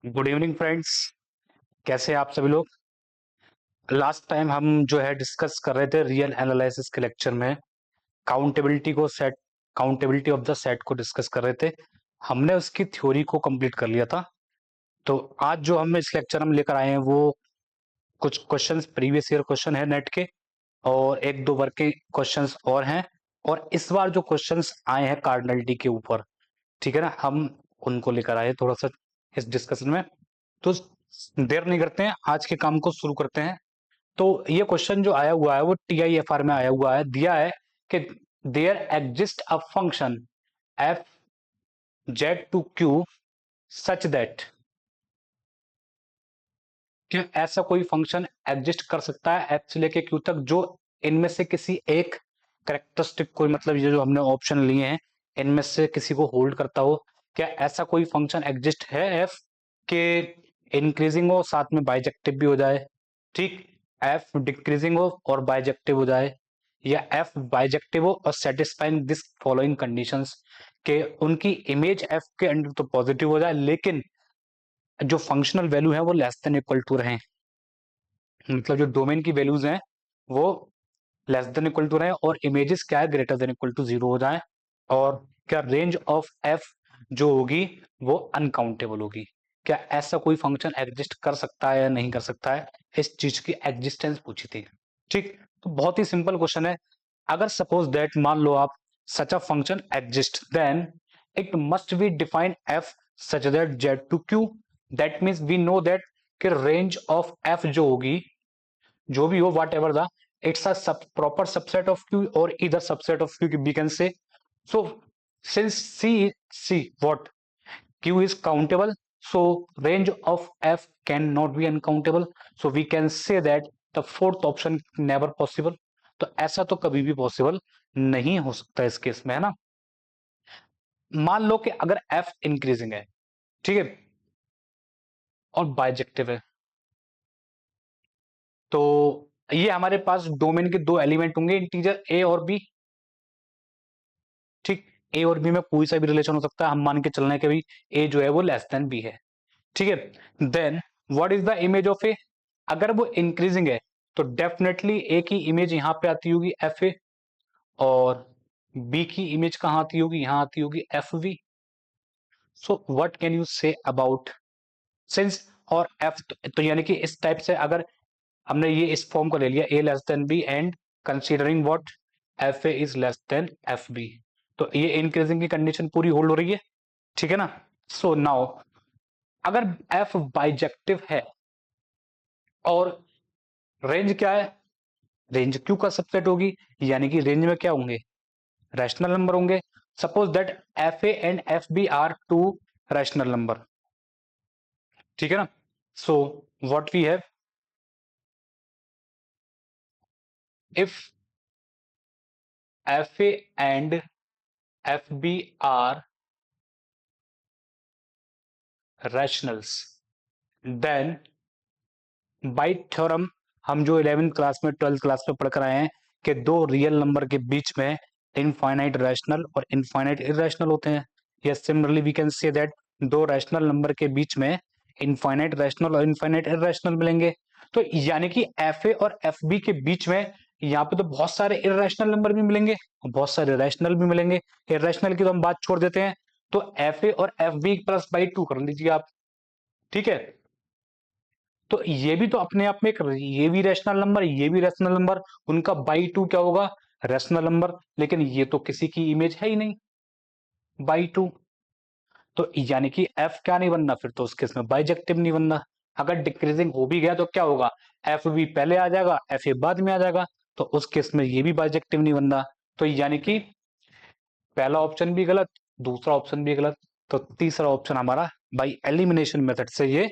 Good evening friends. कैसे हैं आप सभी लोग। लास्ट टाइम हम जो है डिस्कस कर रहे थे रियल एनालिसिस के लेक्चर में काउंटेबिलिटी ऑफ द सेट को डिस्कस कर रहे थे। हमने उसकी थ्योरी को कंप्लीट कर लिया था। तो आज जो हम इस लेक्चर में लेकर आए हैं वो कुछ क्वेश्चंस प्रीवियस ईयर क्वेश्चन है नेट के, और एक दो वर्क के क्वेश्चंस और हैं। और इस बार जो क्वेश्चंस आए हैं कार्डिनलिटी के ऊपर, ठीक है ना, हम उनको लेकर आए थोड़ा सा इस डिस्कशन में। तो देर नहीं करते हैं, आज के काम को शुरू करते हैं। तो ये क्वेश्चन जो आया हुआ है वो TIFR में आया हुआ है, दिया है कि there exist a function F Z to Q such that, क्या ऐसा कोई फंक्शन एग्जिस्ट कर सकता है एफ से लेके क्यू तक जो इनमें से किसी एक करेक्टरिस्टिक को, मतलब ये जो हमने ऑप्शन लिए हैं इनमें से किसी को होल्ड करता हो। क्या ऐसा कोई फंक्शन एग्जिस्ट है एफ के इंक्रीजिंग हो साथ में बाइजेक्टिव भी हो जाए, ठीक, एफ डिक्रीजिंग हो और बाइजेक्टिव हो जाए, या एफ बाइजेक्टिव हो और सेटिस्फाइंग दिस फॉलोइंग कंडीशंस, के उनकी इमेज एफ के अंदर तो पॉजिटिव हो जाए लेकिन जो फंक्शनल वैल्यू है वो लेस देन इक्वल टू रहे, मतलब जो डोमेन की वैल्यूज हैं वो लेस देन इक्वल टू रहे और इमेजेस क्या है ग्रेटर देन इक्वल टू 0 हो जाए। और क्या रेंज ऑफ एफ जो होगी वो अनकाउंटेबल होगी। क्या ऐसा कोई फंक्शन एग्जिस्ट कर सकता है या नहीं कर सकता है, इस चीज की एग्जिस्टेंस पूछी थी। ठीक, तो बहुत ही सिंपल क्वेश्चन है। अगर सपोज दैट मान लो आप such a function exist, then it must be define F such that Z to Q, that means we know that कि रेंज ऑफ एफ जो होगी, जो भी हो whatever the, it's a proper subset of Q or either subset of Q we can say. So since C what Q is countable, so range of F cannot be uncountable, so we can say that the fourth option never possible. तो ऐसा तो कभी भी possible नहीं हो सकता इस case में, है ना। मान लो कि अगर F इंक्रीजिंग है, ठीक है, और बाइजेक्टिव है, तो ये हमारे पास डोमेन के दो एलिमेंट होंगे, इंटीजर ए और बी। ठीक, ए और बी में कोई सा भी रिलेशन हो सकता है, हम मान के चलने के भी ए जो है वो लेस देन बी है, ठीक है। Then what is the image of A, अगर वो इंक्रीजिंग है तो डेफिनेटली ए की इमेज यहां पे आती होगी एफ ए, और बी की इमेज कहां आती होगी, यहां आती होगी F V. So what can you say about since और एफ, तो यानी कि इस टाइप से अगर हमने ये इस फॉर्म को ले लिया A less than B and considering what F A is less than F B, तो ये इंक्रीजिंग की कंडीशन पूरी होल्ड हो रही है, ठीक है ना। सो नाउ अगर एफ बाइजेक्टिव है और रेंज क्या है, रेंज क्यू का सबसेट होगी, यानी कि रेंज में क्या होंगे, रैशनल नंबर होंगे। Suppose that F A and F B are two rational number, ठीक है ना। So what we have, if F A and F B are rationals, then by theorem, हम जो 11th क्लास में 12th क्लास में पढ़कर आए हैं कि दो रियल नंबर के बीच में इनफाइनाइट रैशनल और इनफाइनाइट इरेशनल होते हैं। Yes, similarly we can say that दो रैशनल नंबर के बीच में इनफाइनाइट रैशनल और इनफाइनाइट इरेशनल मिलेंगे। तो यानी कि एफ ए और एफ बी के बीच में यहाँ पे तो बहुत सारे इरेशनल नंबर भी मिलेंगे और बहुत सारे रैशनल भी मिलेंगे। इरेशनल की तो हम बात छोड़ देते हैं, तो एफ ए और F B plus by two कर लीजिए आप, ठीक है। तो ये भी तो अपने आप में एक, ये भी रैशनल नंबर, ये भी रैशनल नंबर, उनका बाई टू क्या होगा, रैशनल नंबर, लेकिन ये तो किसी की इमेज है ही नहीं बाई टू। तो यानी कि एफ क्या नहीं बनना, फिर तो उस केस में बाइजेक्टिव नहीं बनना। अगर डिक्रीजिंग हो भी गया तो क्या होगा, एफ बी पहले आ जाएगा एफ ए बाद में आ जाएगा, तो उस केस में ये भी बाइजेक्टिव नहीं बनना। तो यानी कि पहला ऑप्शन भी गलत, दूसरा ऑप्शन भी गलत, तो तीसरा ऑप्शन हमारा बाई एलिमिनेशन मेथड से ये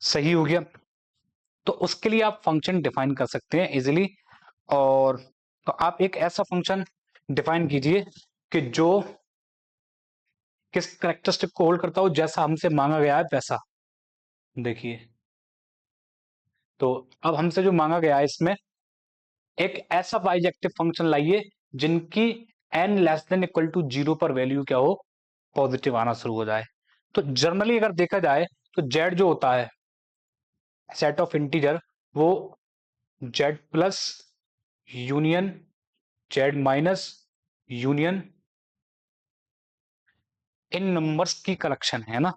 सही हो गया। तो उसके लिए आप फंक्शन डिफाइन कर सकते हैं इजीली। और तो आप एक ऐसा फंक्शन डिफाइन कीजिए कि जो किस करेक्टरिस्टिक को होल्ड करता हो, जैसा हमसे मांगा गया है वैसा। देखिए, तो अब हमसे जो मांगा गया है इसमें एक ऐसा बाइजेक्टिव फंक्शन लाइए जिनकी n less than equal to 0 पर वैल्यू क्या हो, पॉजिटिव आना शुरू हो जाए। तो जनरली अगर देखा जाए तो जेड जो होता है सेट ऑफ इंटीजर, वो Z plus union Z minus union इन नंबर्स की कलेक्शन है ना।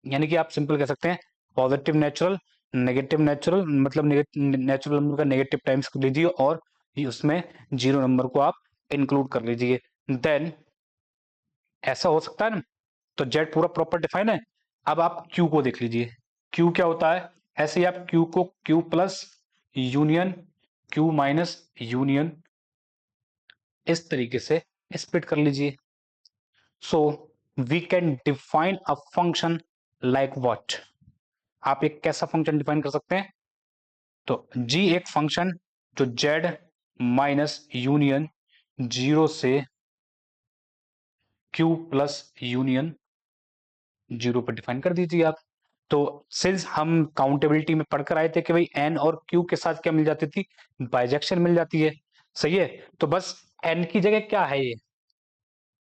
यानी कि आप सिंपल कह सकते हैं पॉजिटिव नेचुरल, नेगेटिव नेचुरल, मतलब नेचुरल नंबर का नेगेटिव टाइम्स कर लीजिए और ये उसमें जीरो नंबर को आप इंक्लूड कर लीजिए। देन ऐसा हो सकता है ना। तो जेड पूरा प्रॉपर डिफाइन है। अब आप क्यू को देख लीजिए, क्यू क्या होता है। ऐसे ही आप क्यू को Q plus union Q minus union इस तरीके से स्प्लिट कर लीजिए। So we can define a function like what. आप एक कैसा फंक्शन डिफाइन कर सकते हैं। तो जी एक फंक्शन जो जेड माइनस यूनियन जीरो से क्यू प्लस यूनियन जीरो पर डिफाइन कर दीजिए आप। तो सिंस हम काउंटेबिलिटी में पढ़कर आए थे कि भाई एन और क्यू के साथ क्या मिल जाती थी, बाइजेक्शन मिल जाती है। सही है। तो बस एन की जगह क्या है ये,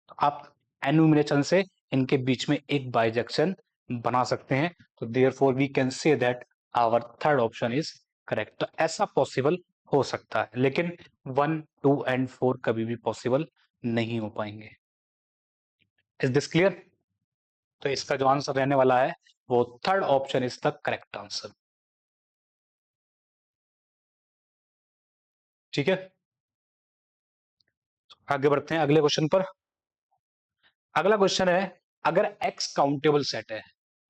तो आप एनुमिनेशन से इनके बीच में एक बाइजेक्शन बना सकते हैं। तो therefore we can say that our third option is correct. तो ऐसा पॉसिबल हो सकता है, लेकिन 1, 2 एंड 4 कभी भी पॉसिबल नहीं हो पाएंगे। Is this clear. तो इसका जो आंसर रहने वाला है वो third option is the correct answer. ठीक है, आगे बढ़ते हैं अगले क्वेश्चन पर। अगला क्वेश्चन है, अगर x काउंटेबल सेट है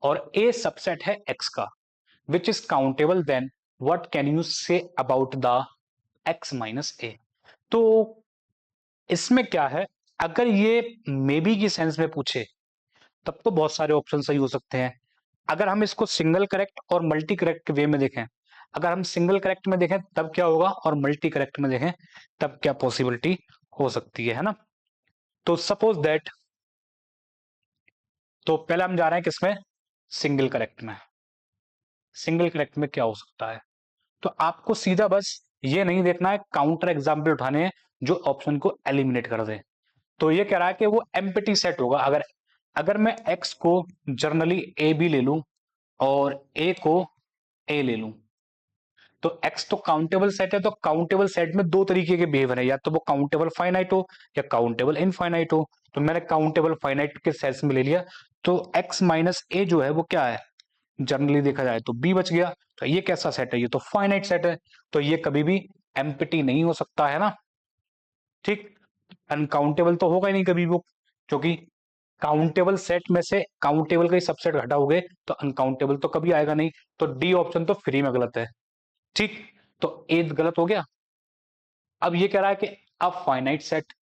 और a सबसेट है x का, which is countable, then what can you say about the x minus a। तो इसमें क्या है, अगर ये मे बी की सेंस में पूछे तब तो बहुत सारे ऑप्शन सही हो सकते हैं। अगर हम इसको सिंगल करेक्ट और मल्टी करेक्ट के वे में देखें, अगर हम सिंगल करेक्ट में देखें तब क्या होगा और मल्टी करेक्ट में देखें तब क्या पॉसिबिलिटी हो सकती है ना। तो सपोज दैट, तो पहले हम जा रहे हैं किसमें, सिंगल करेक्ट में। सिंगल करेक्ट में क्या हो सकता है, तो आपको सीधा बस ये नहीं देखना है, काउंटर एग्जाम्पल उठाने हैं जो ऑप्शन को एलिमिनेट कर दे। तो ये कह रहा है कि वो एम्प्टी सेट होगा। अगर अगर मैं x को जर्नली ए बी ले लूं और a को a ले लूं, तो x तो काउंटेबल सेट है। तो काउंटेबल सेट में दो तरीके के बिहेवियर है, या तो वो काउंटेबल फाइनाइट हो या काउंटेबल इनफाइनाइट हो। तो मैंने काउंटेबल फाइनाइट के सेंस में ले लिया। तो x माइनस ए जो है वो क्या है, जनरली देखा जाए तो b बच गया। तो ये कैसा सेट है, ये तो फाइनाइट सेट है। तो ये कभी भी एम्प्टी नहीं हो सकता है ना। ठीक, अनकाउंटेबल तो होगा ही नहीं कभी वो, क्योंकि काउंटेबल सेट में से काउंटेबल का ही सबसेट घटाओगे तो अनकाउंटेबल तो कभी आएगा नहीं। तो डी ऑप्शन तो फ्री में गलत है। ठीक, तो ए गलत हो गया। अब ये कह रहा है कि अब फाइनाइट सेट,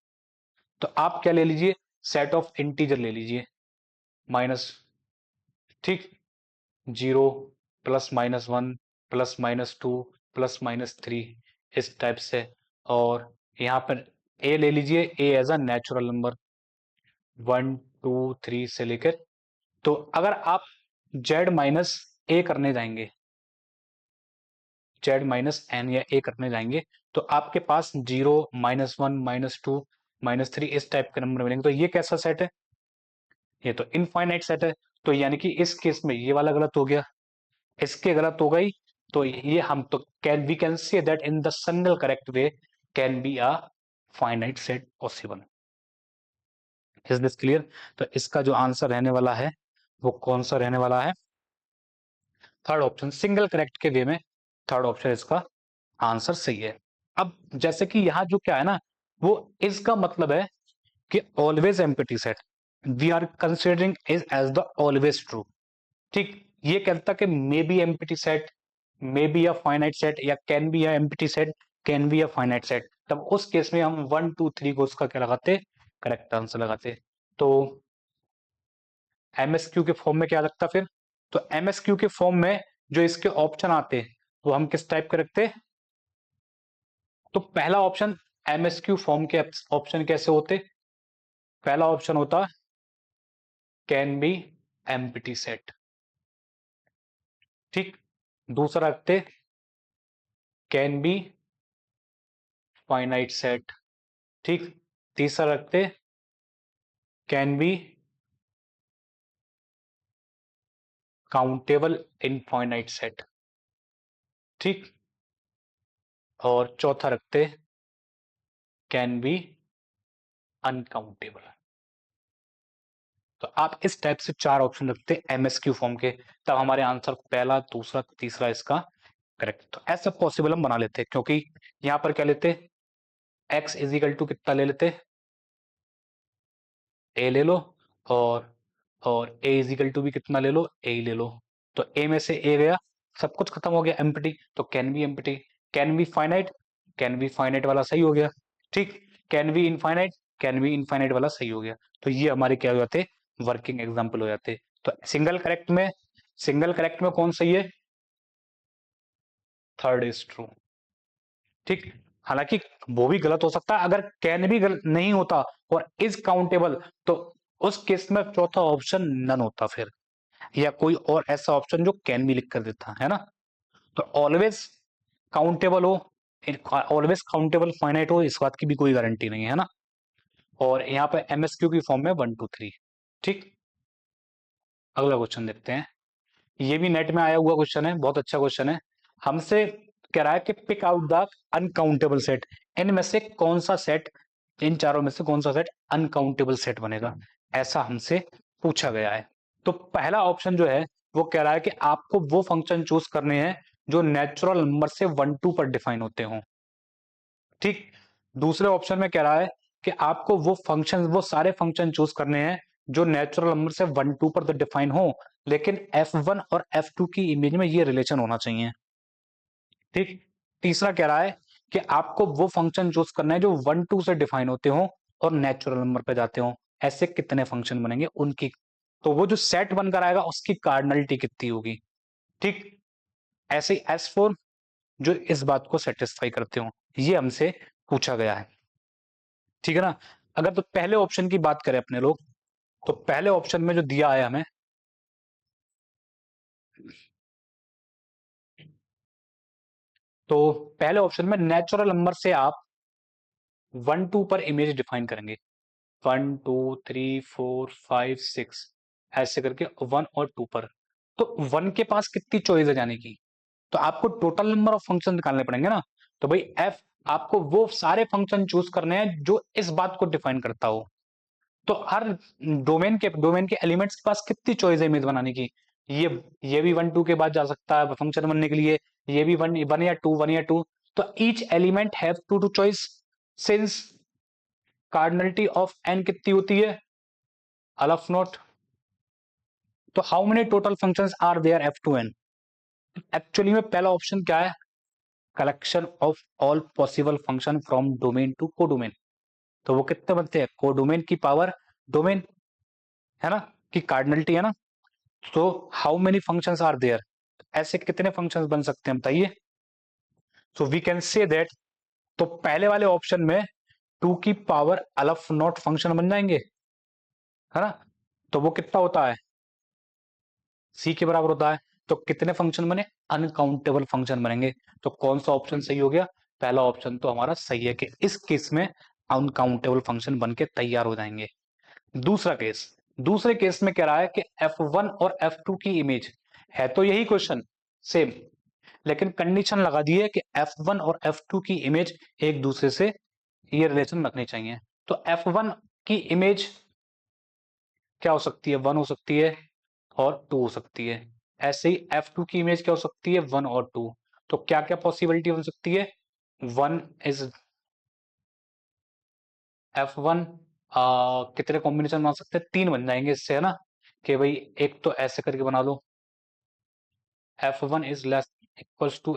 तो आप क्या ले लीजिए, सेट ऑफ इंटीजर ले लीजिए माइनस, ठीक, zero plus minus one plus minus two plus minus three इस टाइप से। और यहां पर ए ले लीजिए, ए एज अ नेचुरल नंबर 1, 2, 3 से लेकर। तो अगर आप जेड माइनस ए करने जाएंगे, जेड माइनस एन या ए करने जाएंगे, तो आपके पास zero minus one minus two minus three इस टाइप के नंबर मिलेंगे। तो ये कैसा सेट है, ये तो इनफाइनाइट सेट है। तो यानी कि इस केस में ये वाला गलत हो गया, इसके गलत हो गई। तो ये हम तो can we can say that in the single correct way can be a finite set possible. Is this clear. तो इसका जो आंसर रहने वाला है वो कौन सा रहने वाला है, थर्ड ऑप्शन, सिंगल करेक्ट के वे में थर्ड ऑप्शन इसका आंसर सही है। अब जैसे कि यहां जो क्या है ना, वो इसका मतलब है कि always empty set we are considering is as the always true. ठीक, ये कहता कि may be empty set, may be a finite set, या can be a empty set, can be a finite set. तब उस केस में हम 1, 2, 3 को उसका क्या लगाते, करेक्ट आंसर लगाते। तो एमएसक्यू के फॉर्म में क्या लगता फिर, तो एमएसक्यू के फॉर्म में जो इसके ऑप्शन आते हैं वो हम किस टाइप के रखते, तो पहला ऑप्शन, एमएसक्यू फॉर्म के ऑप्शन कैसे होते, पहला ऑप्शन होता कैन बी एम्प्टी सेट, ठीक, दूसरा रखते कैन बी फाइनाइट सेट, ठीक, तीसरा रखते can be countable infinite set, ठीक। और चौथा रखते कैन बी अनकाउंटेबल। तो आप इस टाइप से 4 ऑप्शन रखते एमएसक्यू फॉर्म के, तब हमारे आंसर पहला, दूसरा, तीसरा इसका करेक्ट। तो ऐसा पॉसिबल हम बना लेते क्योंकि यहां पर क्या लेते, x इजिकल टू कितना ले लेते, a ले लो, और a इजिकल टू भी कितना ले लो, a ही ले लो। तो a में से a गया, सब कुछ खत्म हो गया, एम्प्टी। तो can be empty, can be finite वाला सही हो गया, ठीक। कैन बी इनफाइनाइट वाला सही हो गया। तो ये हमारे क्या हो जाते, वर्किंग एग्जाम्पल हो जाते। तो सिंगल करेक्ट में कौन सही है, थर्ड इज ट्रू, ठीक। हालांकि वो भी गलत हो सकता है, अगर कैन भी गलत नहीं होता और इज काउंटेबल, तो उस केस में चौथा ऑप्शन नन होता फिर, या कोई और ऐसा ऑप्शन जो कैन भी लिख कर देता है ना। तो ऑलवेज काउंटेबल हो, ऑलवेज काउंटेबल फाइनाइट हो, इस बात की भी कोई गारंटी नहीं है ना। और यहाँ पे एमएसक्यू की फॉर्म में 1 2 3, ठीक। अगला क्वेश्चन देखते हैं, ये भी नेट में आया हुआ क्वेश्चन है, बहुत अच्छा क्वेश्चन है। हमसे कह रहा है कि pick out the uncountable set, इनमें से कौन सा सेट, इन चारों में से कौन सा सेट अनकाउंटेबल सेट बनेगा, ऐसा हमसे पूछा गया है। तो पहला ऑप्शन जो है वो कह रहा है कि आपको वो फंक्शन चूज करने हैं जो नेचुरल नंबर से 1 2 पर डिफाइन होते हों, ठीक। दूसरे ऑप्शन में कह रहा है कि आपको वो सारे फंक्शन चूज करने हैं जो नेचुरल नंबर से 1 2 पर तो डिफाइन हो, लेकिन f1 और f2 की इमेज में ये रिलेशन होना चाहिए, ठीक। तीसरा कह रहा है कि आपको वो फंक्शन चूज करना है जो 1 2 से डिफाइन होते हो और नेचुरल नंबर पे जाते हो, ऐसे कितने फंक्शन बनेंगे उनकी, तो वो जो सेट बनकर आएगा उसकी कार्डिनलिटी कितनी होगी, ठीक। ऐसे ही S4 जो इस बात को सेटिस्फाई करते हो, ये हमसे पूछा गया है, ठीक है ना। अगर तो पहले ऑप्शन की बात करें अपने लोग, तो पहले ऑप्शन में जो दिया है हमें, तो पहले ऑप्शन में नेचुरल नंबर से आप 1 2 पर इमेज डिफाइन करेंगे, 1 2 3 4 5 6 ऐसे करके 1 और 2 पर। तो 1 के पास कितनी चॉइस है जाने की, तो आपको टोटल नंबर ऑफ फंक्शन निकालने पड़ेंगे ना। तो भाई एफ, आपको वो सारे फंक्शन चूज करने हैं जो इस बात को डिफाइन करता हो। तो हर डोमेन के एलिमेंट्स के पास कितनी चॉइस है इमेज बनाने की, ये ये भी 1 2 के बाद जा सकता है फंक्शन बनने के लिए, ये भी 1 या 2। तो each element have two choice, since cardinality of N कितनी होती है, अलफ नोट। तो how many total functions are there F to N, actually में पहला ऑप्शन क्या है, collection of all possible function from domain to codomain. तो वो कितने बनते हैं, कोडोमेन की पावर डोमेन, है ना, की कार्डिनलिटी है ना। तो how many functions are there, ऐसे कितने फंक्शंस बन सकते हैं बताइए। So we can say that, तो पहले वाले ऑप्शन में 2 की पावर अलफ नॉट फंक्शन बन जाएंगे, है ना। तो वो कितना होता है, सी के बराबर होता है। तो कितने फंक्शन बने, अनकाउंटेबल फंक्शन बनेंगे। तो कौन सा ऑप्शन सही हो गया, पहला ऑप्शन तो हमारा सही है कि इस केस में अनकाउंटेबल फंक्शन बन के तैयार हो जाएंगे। दूसरा केस, दूसरे केस में कह रहा है कि F1 और F2 की इमेज है, तो यही क्वेश्चन सेम, लेकिन कंडीशन लगा दी है कि F1 और F2 की इमेज एक दूसरे से ये रिलेशन रखनी चाहिए। तो F1 की इमेज क्या हो सकती है, 1 हो सकती है और 2 हो सकती है। ऐसे ही F2 की इमेज क्या हो सकती है, 1 और 2। तो क्या क्या पॉसिबिलिटी बन सकती है, 1 इज F1, कितने कॉम्बिनेशन बना सकते हैं, 3 बन जाएंगे इससे, है ना। कि भाई एक तो ऐसे करके बना लो, F1 is less equals to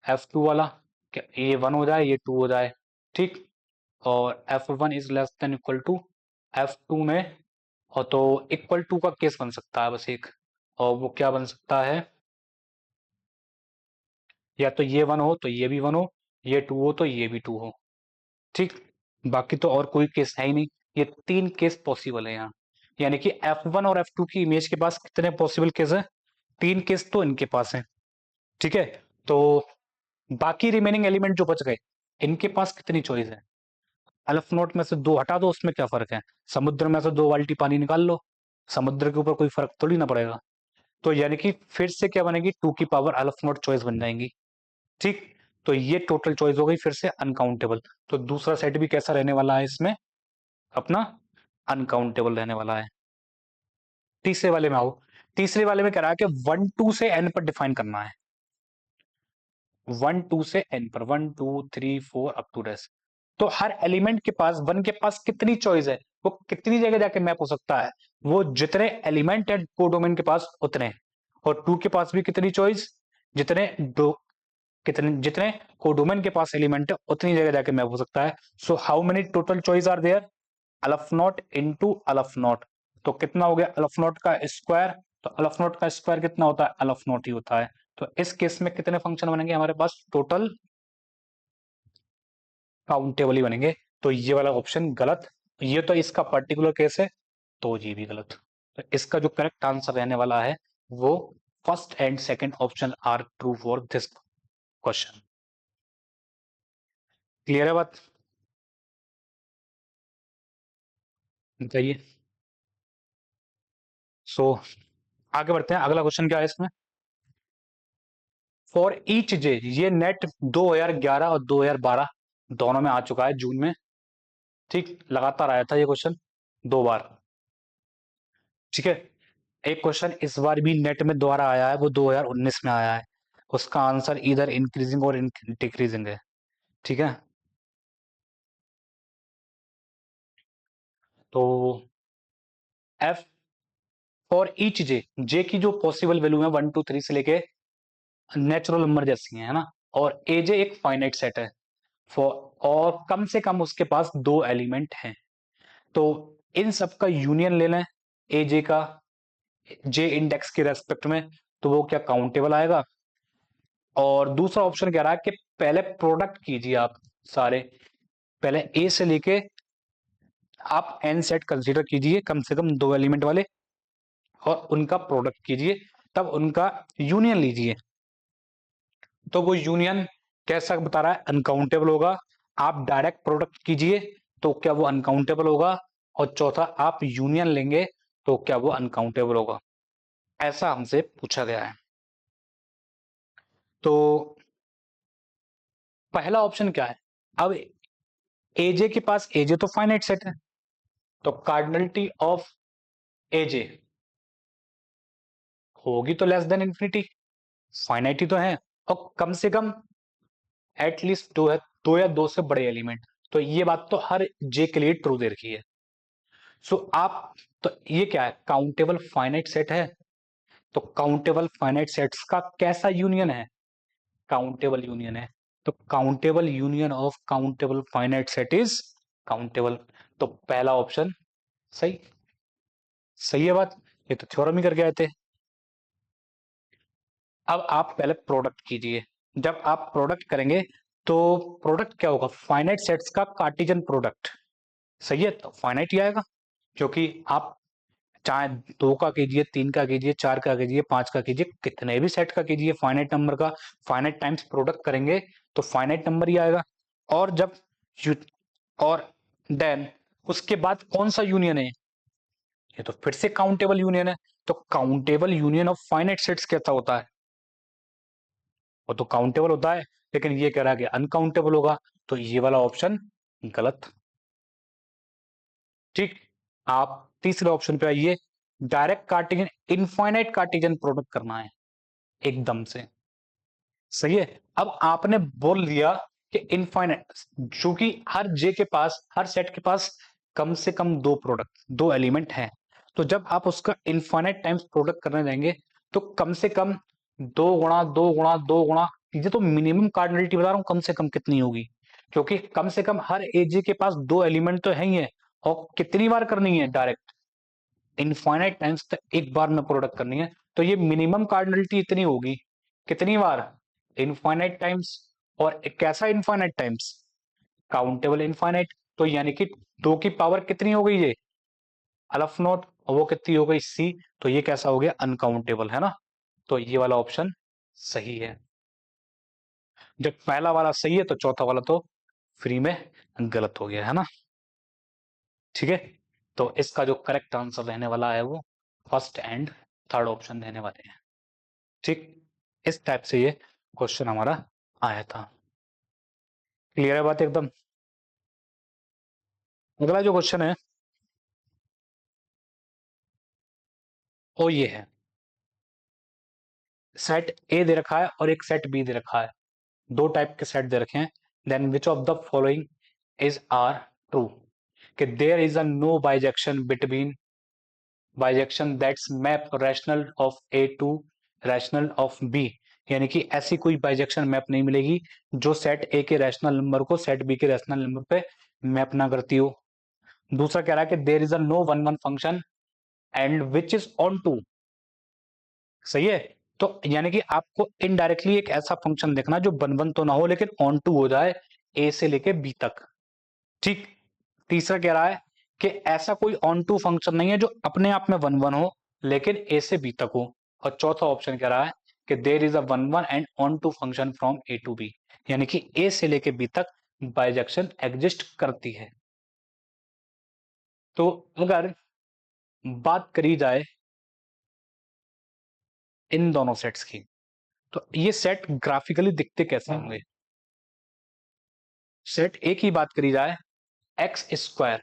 F2 वाला, क्या ये 1 हो जाए ये 2 हो जाए, ठीक। और F1 is less than equal to F2 में, और तो इक्वल टू का केस बन सकता है बस एक, और वो क्या बन सकता है, या तो ये 1 हो तो ये भी 1 हो, ये 2 हो तो ये भी 2 हो, ठीक। बाकी तो और कोई केस है ही नहीं, ये 3 केस पॉसिबल है यहाँ। यानी कि F1 और F2 की इमेज के पास कितने पॉसिबल केस है, 3 केस तो इनके पास है, ठीक है। तो बाकी रिमेनिंग एलिमेंट जो बच गए, इनके पास कितनी चॉइस है, अल्फ नोट में से 2 हटा दो, उसमें क्या फर्क है, समुद्र में से 2 बाल्टी पानी निकाल लो, समुद्र के ऊपर कोई फर्क थोड़ी ना पड़ेगा। तो यानी कि फिर से क्या बनेगी, 2 की पावर अल्फ नॉट चॉइस बन जाएंगी। ठीक, तो ये टोटल चॉइस हो गई फिर से अनकाउंटेबल। तो दूसरा सेट भी कैसा रहने वाला है इसमें, अपना अनकाउंटेबल रहने वाला है। तीसरे वाले में आओ। तीसरे वाले में कह रहा है कि 1 2 से n पर डिफाइन करना है। 1 2 से n पर, 1 2 3 4 अप टू डैश। तो हर एलिमेंट के पास, 1 के पास कितनी चॉइस है, वो कितनी जगह जाके मैप हो सकता है, वो जितने एलिमेंट है कोडोमेन के पास उतने। और 2 के पास भी कितनी चॉइस, जितने दो, कितने जितने कोडोमेन के पास एलिमेंट है उतनी जगह जाके मैप हो सकता है। So how many total choice are there, aleph naught into aleph naught. तो कितना हो गया अल्फ नॉट का स्क्वायर, तो अल्फ नॉट का स्क्वायर कितना होता है, अल्फ नॉट ही होता है। तो इस केस में कितने फंक्शन बनेंगे हमारे पास, टोटल काउंटेबल ही बनेंगे। तो ये वाला ऑप्शन गलत, ये तो इसका पर्टिकुलर केस है, तो ये भी गलत। तो इसका जो करेक्ट आंसर रहने वाला है वो first and second option are true for this question. Clear है बात, बताइए। सो आगे बढ़ते हैं, अगला क्वेश्चन क्या है इसमें। फॉर ईच जे, ये नेट 2011 और 2012 दोनों में आ चुका है जून में। ठीक, लगातार आया था ये क्वेश्चन 2 बार। ठीक है, एक क्वेश्चन इस बार भी नेट में दोबारा आया है, वो 2019 में आया है। उसका आंसर इधर इंक्रीजिंग और डिक्रीजिंग है। ठीक है, तो एफ फॉर ईच जे, जे की जो पॉसिबल वैल्यू है 1 2 3 से लेके नेचुरल नंबर जैसी है ना, और ए जे एक फाइनाइट सेट है फॉर, और कम से कम उसके पास 2 एलिमेंट हैं। तो इन सब का यूनियन ले लें, ए जे का, जे इंडेक्स के रेस्पेक्ट में, तो वो क्या काउंटेबल आएगा। और दूसरा ऑप्शन कह रहा है कि पहले प्रोडक्ट कीजिए आप सारे, पहले ए से लेके आप एन सेट कंसीडर कीजिए कम से कम 2 एलिमेंट वाले, और उनका प्रोडक्ट कीजिए, तब उनका यूनियन लीजिए। तो वो यूनियन कैसा बता रहा है, अनकाउंटेबल होगा। आप डायरेक्ट प्रोडक्ट कीजिए तो क्या वो अनकाउंटेबल होगा, और चौथा आप यूनियन लेंगे तो क्या वो अनकाउंटेबल होगा, ऐसा हमसे पूछा गया है। तो पहला ऑप्शन क्या है, अब एजे के पास, एजे तो फाइनाइट सेट है, तो कार्डिनलिटी ऑफ एजे होगी तो लेस देन इंफिनिटी, फाइनाइट ही तो है, और कम से कम एटलीस्ट दो है, 2 या 2 से बड़े एलिमेंट। तो ये बात तो हर जे के लिए ट्रू दे रखी है। सो आप, तो ये क्या है, काउंटेबल फाइनाइट सेट है। तो काउंटेबल फाइनाइट सेट्स का कैसा यूनियन है, काउंटेबल यूनियन है। तो countable union of countable finite set is countable. तो पहला ऑप्शन सही, सही है बात, ये तो थ्योरम ही करके आए थे। अब आप पहले प्रोडक्ट कीजिए, जब आप प्रोडक्ट करेंगे तो प्रोडक्ट क्या होगा, फाइनाइट सेट्स का कार्टेशियन प्रोडक्ट। सही है, तो फाइनाइट ही आएगा, क्योंकि आप चाहे 2 का कीजिए, 3 का कीजिए, 4 का कीजिए, 5 का कीजिए, कितने भी सेट का कीजिए, फाइनाइट नंबर का फाइनाइट टाइम्स प्रोडक्ट करेंगे तो फाइनाइट नंबर ही आएगा। और जब यू, और देन उसके बाद कौन सा यूनियन है, ये तो फिर से काउंटेबल यूनियन है। तो countable union of finite sets कैसा होता है, वो तो काउंटेबल होता है, लेकिन ये कह रहा है कि अनकाउंटेबल होगा। तो ये वाला ऑप्शन गलत। ठीक, आप तीसरे ऑप्शन पे आइए, direct Cartesian, infinite Cartesian product करना है एकदम से। सही है, अब आपने बोल दिया कि इनफाइनाइट, चूंकि हर जे के पास, हर सेट के पास कम से कम 2 प्रोडक्ट, 2 एलिमेंट हैं, तो जब आप उसका इनफाइनाइट टाइम्स प्रोडक्ट करने जाएंगे तो कम से कम 2 गुणा 2 गुणा 2 गुणा, ये तो मिनिमम कार्डिनलिटी बता रहा हूं, कम से कम कितनी होगी, क्योंकि कम से कम हर एजे के पास 2 एलिमेंट तो है ही है। और कितनी बार करनी है, डायरेक्ट इनफाइनाइट टाइम्स तक एक बार में प्रोडक्ट करनी है, तो ये मिनिमम कार्डिनलिटी इतनी होगी, कितनी बार, इनफाइनाइट टाइम्स। और कैसा इनफाइनाइट टाइम्स, काउंटेबल इनफाइनाइट। तो यानी कि 2 की पावर कितनी हो गई ये, अल्फ नॉट, और वो कितनी हो गई सी। तो ये कैसा हो गया, अनकाउंटेबल है ना। तो ये वाला ऑप्शन सही है। जब पहला वाला सही है तो चौथा वाला तो फ्री में गलत हो गया है ना। ठीक है, तो इसका जो करेक्ट आंसर रहने वाला है वो फर्स्ट एंड थर्ड ऑप्शन देने वाले हैं। ठीक, इस टाइप से ये क्वेश्चन हमारा आया था। क्लियर है बात एकदम। अगला जो क्वेश्चन है वो ये है, सेट ए दे रखा है और एक सेट बी दे रखा है, दो टाइप के सेट दे रखे हैं। Then which of the following is are true, कि there is a no bijection between bijection that's map rational of A to rational of B, यानी कि ऐसी कोई बाइजेक्शन मैप नहीं मिलेगी जो सेट ए के रैशनल नंबर को सेट बी के रैशनल नंबर पे मैप ना करती हो। दूसरा कह रहा है कि there is a no one one function and which is onto. सही है, तो यानी कि आपको इनडायरेक्टली एक ऐसा फंक्शन देखना जो वन वन तो ना हो लेकिन ऑन टू हो जाए ए से लेके बी तक। ठीक, तीसरा कह रहा है कि ऐसा कोई ऑन टू फंक्शन नहीं है जो अपने आप में वन वन हो लेकिन ए से बी तक हो। और चौथा ऑप्शन कह रहा है कि there is a one one and onto function from A to B, यानी कि ए से लेके बी तक बाइजेक्शन एग्जिस्ट करती है। तो अगर बात करी जाए इन दोनों सेट्स की, तो ये सेट ग्राफिकली दिखते कैसे होंगे। सेट ए की बात करी जाए, एक्स स्क्वायर,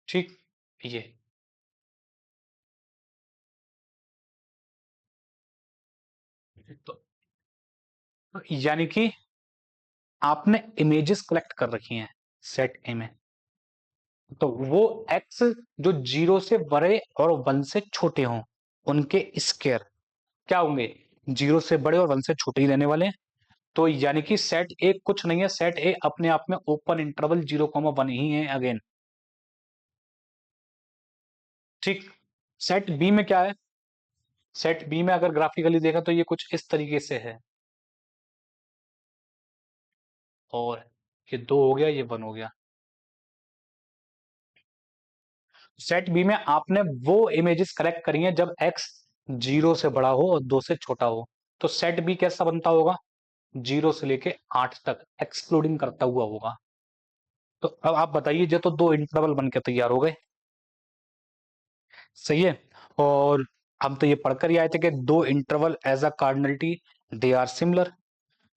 ठीक, ये तो यानी कि आपने इमेजेस कलेक्ट कर रखी हैं सेट ए में, तो वो एक्स जो जीरो से बड़े और वन से छोटे हों उनके स्केयर क्या होंगे, जीरो से बड़े और वन से छोटे ही रहने वाले हैं। तो यानी कि सेट ए कुछ नहीं है, सेट ए अपने आप में ओपन इंटरवल 0,1 ही है अगेन। ठीक, सेट बी में क्या है, सेट बी में अगर ग्राफिकली देखा तो ये कुछ इस तरीके से है, और ये दो हो गया, ये वन हो गया। सेट बी में आपने वो इमेजेस कलेक्ट करी हैं जब एक्स जीरो से बड़ा हो और दो से छोटा हो, तो सेट बी कैसा बनता होगा, जीरो से लेके 8 तक एक्सक्लूडिंग करता हुआ होगा। तो अब आप बताइए, जो तो दो इंटरवल बन के तैयार हो गए। सही है, और हम तो ये पढ़कर ही आए थे कि दो interval as a cardinality they are similar,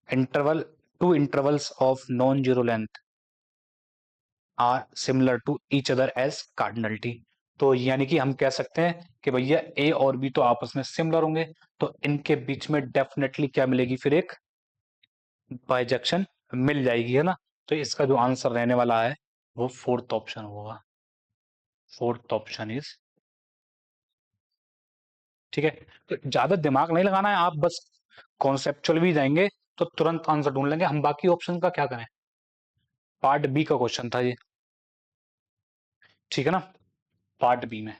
interval two intervals of non zero length are similar to each other as cardinality. तो यानी कि हम कह सकते हैं कि भैया ए और बी तो आपस में सिमिलर होंगे, तो इनके बीच में डेफिनेटली क्या मिलेगी, फिर एक बाइजेक्शन मिल जाएगी, है ना। तो इसका जो आंसर रहने वाला है वो फोर्थ ऑप्शन होगा, फोर्थ ऑप्शन इज, ठीक है। तो ज्यादा दिमाग नहीं लगाना है, आप बस कॉन्सेप्चुअल भी जाएंगे तो तुरंत आंसर ढूंढ लेंगे। हम बाकी ऑप्शन का क्या करें, पार्ट बी का क्वेश्चन था ये, ठीक है ना, पार्ट बी में।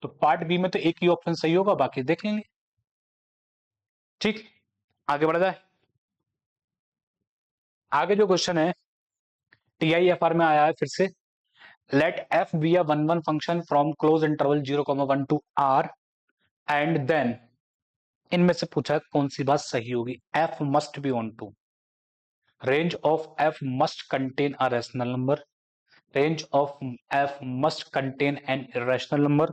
तो पार्ट बी में तो एक ही ऑप्शन सही होगा, बाकी देख लेंगे। ठीक, आगे बढ़ा जाए। आगे जो क्वेश्चन है TIFR में आया है फिर से, let F be a one one function from close interval 0,1 to R and then, इनमें से पूछा है कौन सी बात सही होगी, F must be onto, range of F must contain a rational number, range of f must contain an irrational number,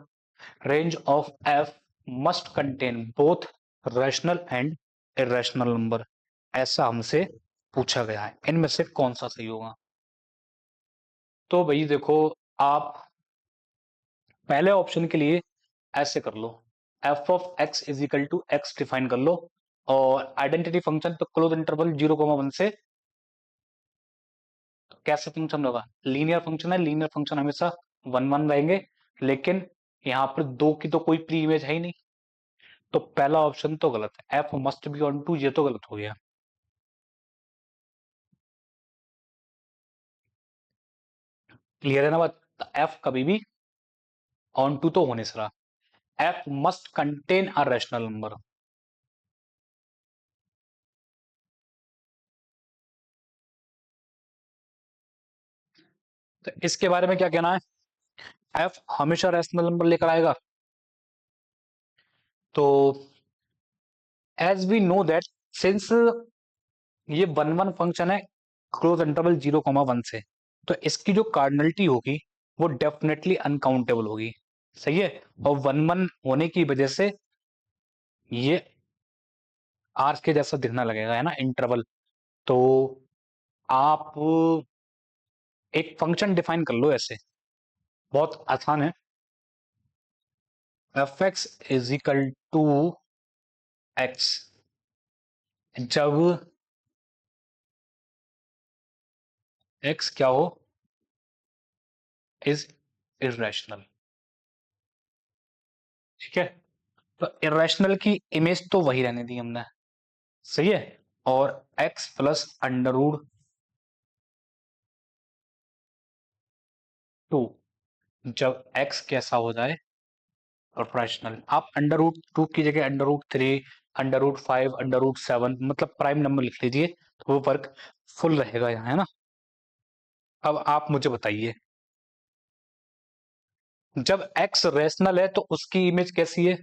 range of f must contain both rational and irrational number, ऐसा हमसे पूछा गया है, इनमें से कौन सा सही होगा। तो भाई देखो, आप पहले ऑप्शन के लिए ऐसे कर लो, F of X is equal to X define कर लो, और आइडेंटिटी फंक्शन तो क्लोज इंटरवल 0,1 से, तो कैसे फंक्शन होगा, लीनियर फंक्शन है, लीनियर फंक्शन हमेशा वन वन रहेंगे, लेकिन यहाँ पर दो की तो कोई प्री इमेज है ही नहीं, तो पहला ऑप्शन तो गलत है, F must be onto, ये तो गलत हो गया। क्लियर है ना बात, एफ कभी भी ऑन टू तो होने से रहा, F must contain a rational number. तो इसके बारे में क्या कहना है, एफ हमेशा रैशनल नंबर लेकर आएगा। तो as we know that, since ये वन वन फंक्शन है क्लोज इंटरवल 0,1 से, तो इसकी जो कार्डिनलिटी होगी वो डेफिनेटली अनकाउंटेबल होगी, सही है। और 1 1 होने की वजह से ये आर के जैसा दिखना लगेगा, है ना, इंटरवल। तो आप एक फंक्शन डिफाइन कर लो ऐसे, बहुत आसान है। F X is equal to X जब एक्स क्या हो, इज इरेशनल, ठीक है। तो इरेशनल की इमेज तो वही रहने दी हमने, सही है। और x प्लस अंडर रूट 2 जब x कैसा हो जाए, रैशनल। आप अंडर रूट 2 की जगह under root 3, under root 5, under root 7 मतलब प्राइम नंबर लिख लीजिए, तो वो वर्क फुल रहेगा यहाँ, है ना। अब आप मुझे बताइए, जब x रैशनल है तो उसकी इमेज कैसी है,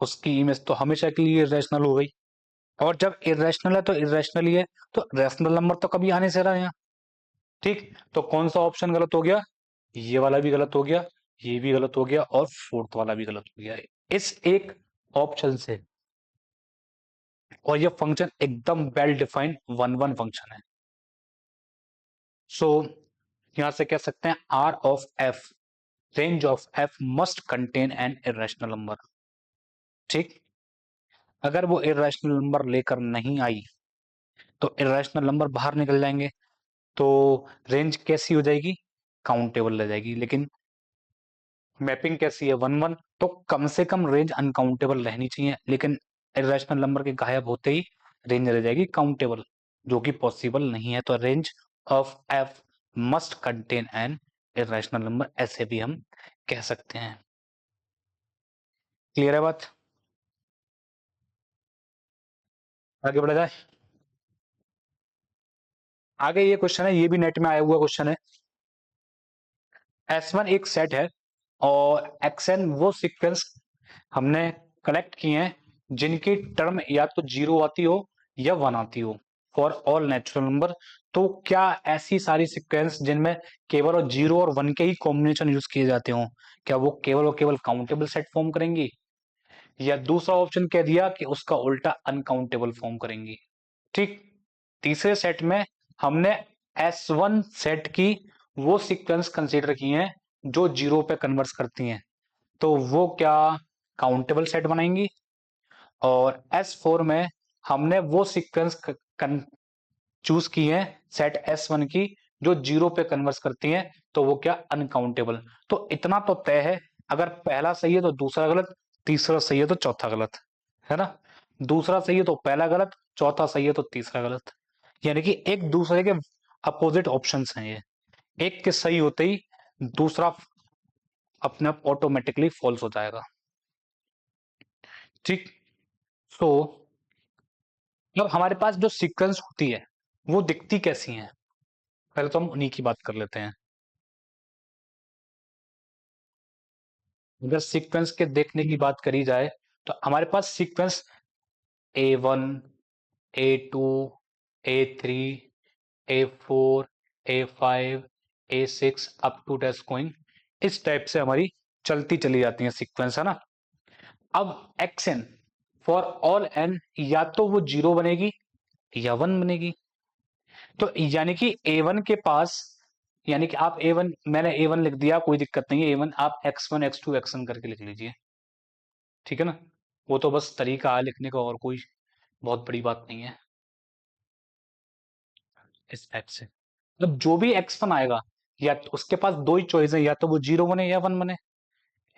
उसकी इमेज तो हमेशा के लिए रैशनल हो गई। और जब इरेशनल है तो इरेशनल ही है, तो रैशनल नंबर तो कभी आने से रहा है यहाँ, ठीक। तो कौन सा ऑप्शन गलत हो गया, ये वाला भी गलत हो गया, ये भी गलत हो गया, और फोर्थ वाला भी गलत हो गया इस एक ऑप्शन से। और ये फंक्शन एकदम वेल डिफाइंड 1 1 फंक्शन है। सो यहां से कह सकते हैं R of F, range of F must contain an irrational number, ठीक। अगर वो इरेशनल नंबर लेकर नहीं आई तो इरेशनल नंबर बाहर निकल जाएंगे, तो रेंज कैसी हो जाएगी, काउंटेबल रह जाएगी। लेकिन मैपिंग कैसी है, 1 1, तो कम से कम रेंज अनकाउंटेबल रहनी चाहिए, लेकिन इरेशनल नंबर के गायब होते ही रेंज रह जाएगी काउंटेबल, जो कि पॉसिबल नहीं है। तो range of F must contain an irrational number, ऐसे भी हम कह सकते हैं। क्लियर है बात, आगे बढ़ा जाए। आगे ये क्वेश्चन है, ये भी नेट में आया हुआ क्वेश्चन है। S1 एक सेट है और XN वो सीक्वेंस हमने कलेक्ट किए हैं जिनकी टर्म या तो 0 आती हो या 1 आती हो फॉर ऑल नेचुरल नंबर। तो क्या ऐसी सारी सीक्वेंस जिनमें केवल और 0 और 1 के ही कॉम्बिनेशन यूज किए जाते हो, क्या वो केवल और केवल काउंटेबल सेट फॉर्म करेंगी, या दूसरा ऑप्शन कह दिया कि उसका उल्टा अनकाउंटेबल फॉर्म करेंगी, ठीक। तीसरे सेट में हमने S1 सेट की वो सीक्वेंस कंसीडर की हैं जो 0 पे कन्वर्ट करती हैं, तो वो क्या काउंटेबल सेट बनाएंगी। और S4 में हमने वो सीक्वेंस चूज की है सेट S1 की जो 0 पे कन्वर्ट करती हैं, तो वो क्या अनकाउंटेबल। तो इतना तो तय है, अगर पहला सही है तो दूसरा गलत, तीसरा सही है तो चौथा गलत, है ना। दूसरा सही है तो पहला गलत, चौथा सही है तो तीसरा गलत, यानी कि एक दूसरे के अपोजिट ऑप्शंस हैं ये। एक के सही होते ही दूसरा अपने आप ऑटोमेटिकली फॉल्स हो जाएगा, ठीक। सो अब हमारे पास जो सीक्वेंस होती है वो दिखती कैसी है, पहले तो हम उन्हीं की बात कर लेते हैं। अगर सीक्वेंस के देखने की बात करी जाए तो हमारे पास sequence A1, A2, A3, A4, A5, A6 up to डेस गोइंग, इस टाइप से हमारी चलती चली जाती है सीक्वेंस, है ना। अब xn फॉर ऑल n या तो वो 0 बनेगी या 1 बनेगी। तो यानी कि A1 के पास, यानी कि आप A1, मैंने A1 लिख दिया, कोई दिक्कत नहीं है, A1 आप X1 X2 Xn करके लिख लीजिए, ठीक है ना। वो तो बस तरीका है लिखने का, और कोई बहुत बड़ी बात नहीं है इस टाइप से। मतलब जो भी X1 आएगा, या तो उसके पास दो ही चॉइस है, या तो वो 0 बने या 1 बने।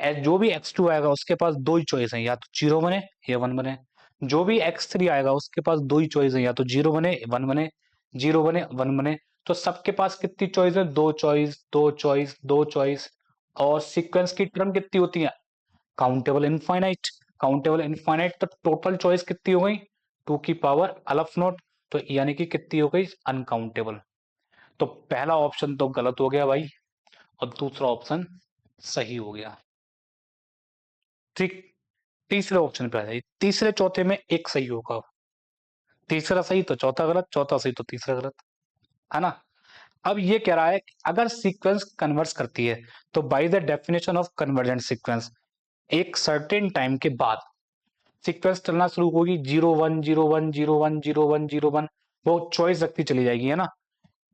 जो भी X2 आएगा उसके पास दो ही चॉइस है, या तो 0 बने या 1 बने। जो भी X3 आएगा उसके पास दो ही चॉइस है, या तो 0 बने 1 बने, 0 बने 1 बने। तो सबके पास कितनी चॉइस है, दो चॉइस, दो चॉइस, दो चॉइस। और सीक्वेंस की टर्म कितनी होती है, काउंटेबल इनफाइनाइट। काउंटेबल इनफाइनाइट, तो टोटल चॉइस कितनी हो गई, 2 की पावर अल्फ नॉट, तो यानी कि कितनी हो गई, अनकाउंटेबल। तो पहला ऑप्शन तो गलत हो गया भाई, और दूसरा ऑप्शन सही हो गया, ठीक। तीसरे ऑप्शन पे आ जाइए, तीसरे चौथे में एक सही होगा, तीसरा सही तो चौथा गलत, चौथा सही तो तीसरा गलत, है ना। अब ये कह रहा है कि अगर सीक्वेंस कन्वर्स करती है तो by the definition of convergent sequence एक सर्टेन टाइम के बाद सीक्वेंस चलना शुरू होगी, 0 1 0 1 0 1 0 1 0 1, वो चॉइस रखती चली जाएगी, है ना।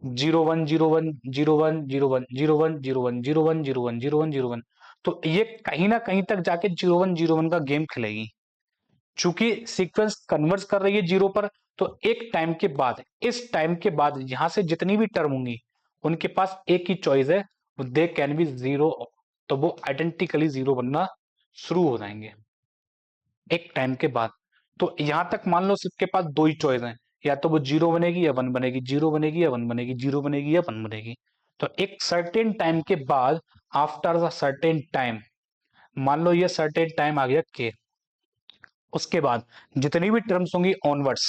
0 1 0 1 0 1 0 1 0 1 0 1 0 1 0 1, तो ये कहीं ना कहीं तक जाके 0 1 0 1 का गेम खेलेगी। चूंकि सीक्वेंस कन्वर्स कर रही है जीरो पर, तो एक टाइम के बाद, इस टाइम के बाद यहां से जितनी भी टर्म होंगी उनके पास एक ही चॉइस है, दे कैन बी जीरो, तो वो आइडेंटिकली जीरो बनना शुरू हो जाएंगे एक टाइम के बाद। तो यहां तक मान लो सबके पास दो ही चॉइस हैं, या तो वो जीरो बनेगी या वन बनेगी, जीरो बनेगी या वन बनेगी, जीरो बनेगी या वन बनेगी। तो एक सर्टेन टाइम के बाद, आफ्टर द सर्टेन टाइम, मान लो ये सर्टेन टाइम आ गया के, उसके बाद जितनी भी टर्म्स होंगी ऑनवर्ड्स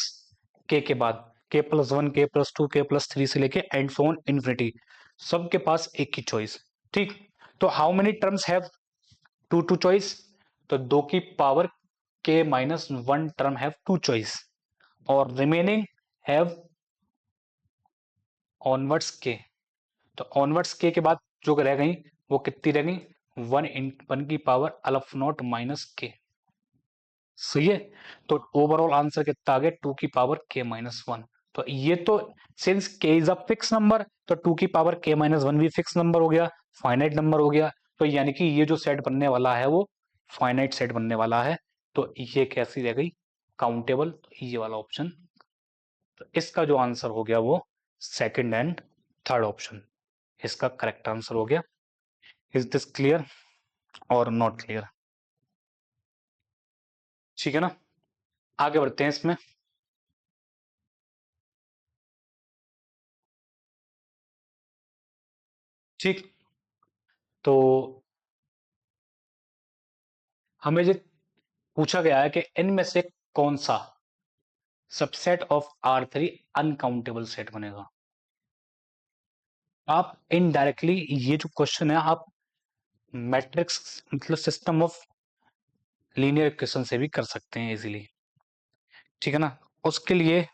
के बाद, के प्लस वन, के प्लस टू, के प्लस थ्री से लेके एंड सो ऑन इन्फिनिटी, सबके पास एक ही चॉइस। ठीक, तो how many terms have to two choice, तो दो की पावर के minus one term have two choice, और रिमेनिंग हैव ऑनवर्ड्स के। तो ऑनवर्ड्स के बाद जो रह गई वो कितनी रह गई, वन इन वन की पावर अल्फ नॉट माइनस के। सही है, तो ओवरऑल आंसर कितना आ गया, टू की पावर के माइनस वन। तो ये तो सिंस के इज अ फिक्स नंबर, तो टू की पावर के माइनस वन भी फिक्स नंबर हो गया, फाइनाइट नंबर हो गया। तो यानी कि ये जो सेट बनने वाला है वो फाइनाइट सेट बनने वाला है। तो ये कैसी रह गई, काउंटेबल, ये वाला ऑप्शन। तो इसका जो आंसर हो गया वो सेकंड एंड थर्ड ऑप्शन इसका करेक्ट आंसर हो गया। इज दिस क्लियर और नॉट क्लियर? ठीक है ना, आगे बढ़ते हैं इसमें। ठीक, तो हमें जो पूछा गया है कि इनमें से कौन सा subset of R three uncountable set बनेगा। आप इनडायरेक्टली ये जो क्वेश्चन है आप मैट्रिक्स मतलब सिस्टम ऑफ लीनियर इक्वेशन से भी कर सकते हैं इजीली। ठीक है ना, उसके लिए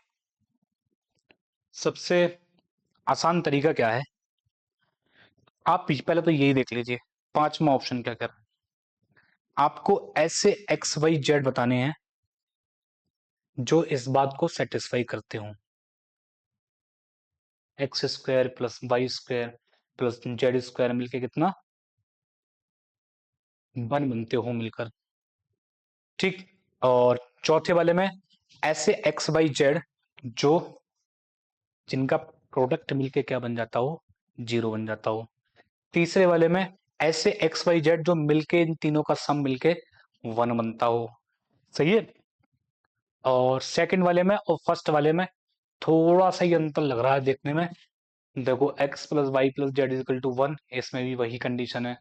सबसे आसान तरीका क्या है, आप पहले तो यही देख लीजिए पांचवा ऑप्शन क्या कर रहा है। आपको ऐसे एक्स वाई जेड बताने हैं जो इस बात को सेटिस्फाई करते हो, X square plus Y square plus Z square मिलके कितना, वन बनते हो मिलकर। ठीक, और चौथे वाले में ऐसे एक्स वाई जेड जो जिनका प्रोडक्ट मिलके क्या बन जाता हो, जीरो बन जाता हो। तीसरे वाले में ऐसे एक्स वाई जेड जो मिलके इन तीनों का सम मिलके वन बनता हो। सही है, और सेकंड वाले में और फर्स्ट वाले में थोड़ा सा ही अंतर लग रहा है देखने में। देखो x plus Y plus z is equal to one, इसमें भी वही कंडीशन है,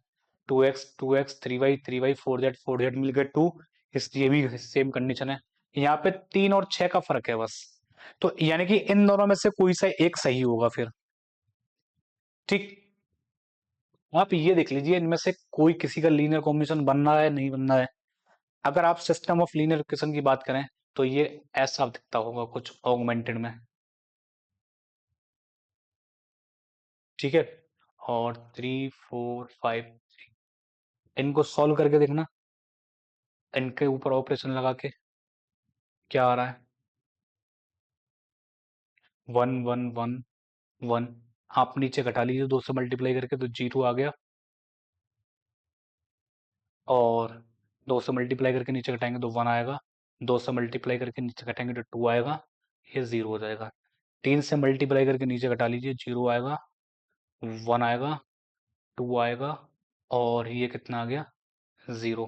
two x three y four z मिल गए टू, इस ये भी सेम कंडीशन है। यहाँ पे तीन और छह का फर्क है बस, तो यानी कि इन दोनों में से कोई सा एक सही होगा फिर। ठीक, आप ये देख लीजिए इनमें से कोई किसी का लीनियर कॉम्बिनेशन बन रहा है नहीं बन रहा है। अगर आप सिस्टम ऑफ लीनियर इक्वेशन की बात करें तो ये ऐसा दिखता होगा कुछ ऑगमेंटेड में। ठीक है, और थ्री फोर फाइव, इनको सॉल्व करके देखना, इनके ऊपर ऑपरेशन लगा के क्या आ रहा है, वन वन वन वन। आप नीचे घटा लीजिए दो से मल्टीप्लाई करके तो जीरो आ गया, और दो से मल्टीप्लाई करके नीचे घटाएंगे तो वन आएगा, दो से मल्टीप्लाई करके नीचे घटाएंगे तो टू आएगा, ये जीरो हो जाएगा। तीन से मल्टीप्लाई करके नीचे घटा लीजिए, जीरो आएगा, वन आएगा, टू आएगा, और ये कितना आ गया, जीरो।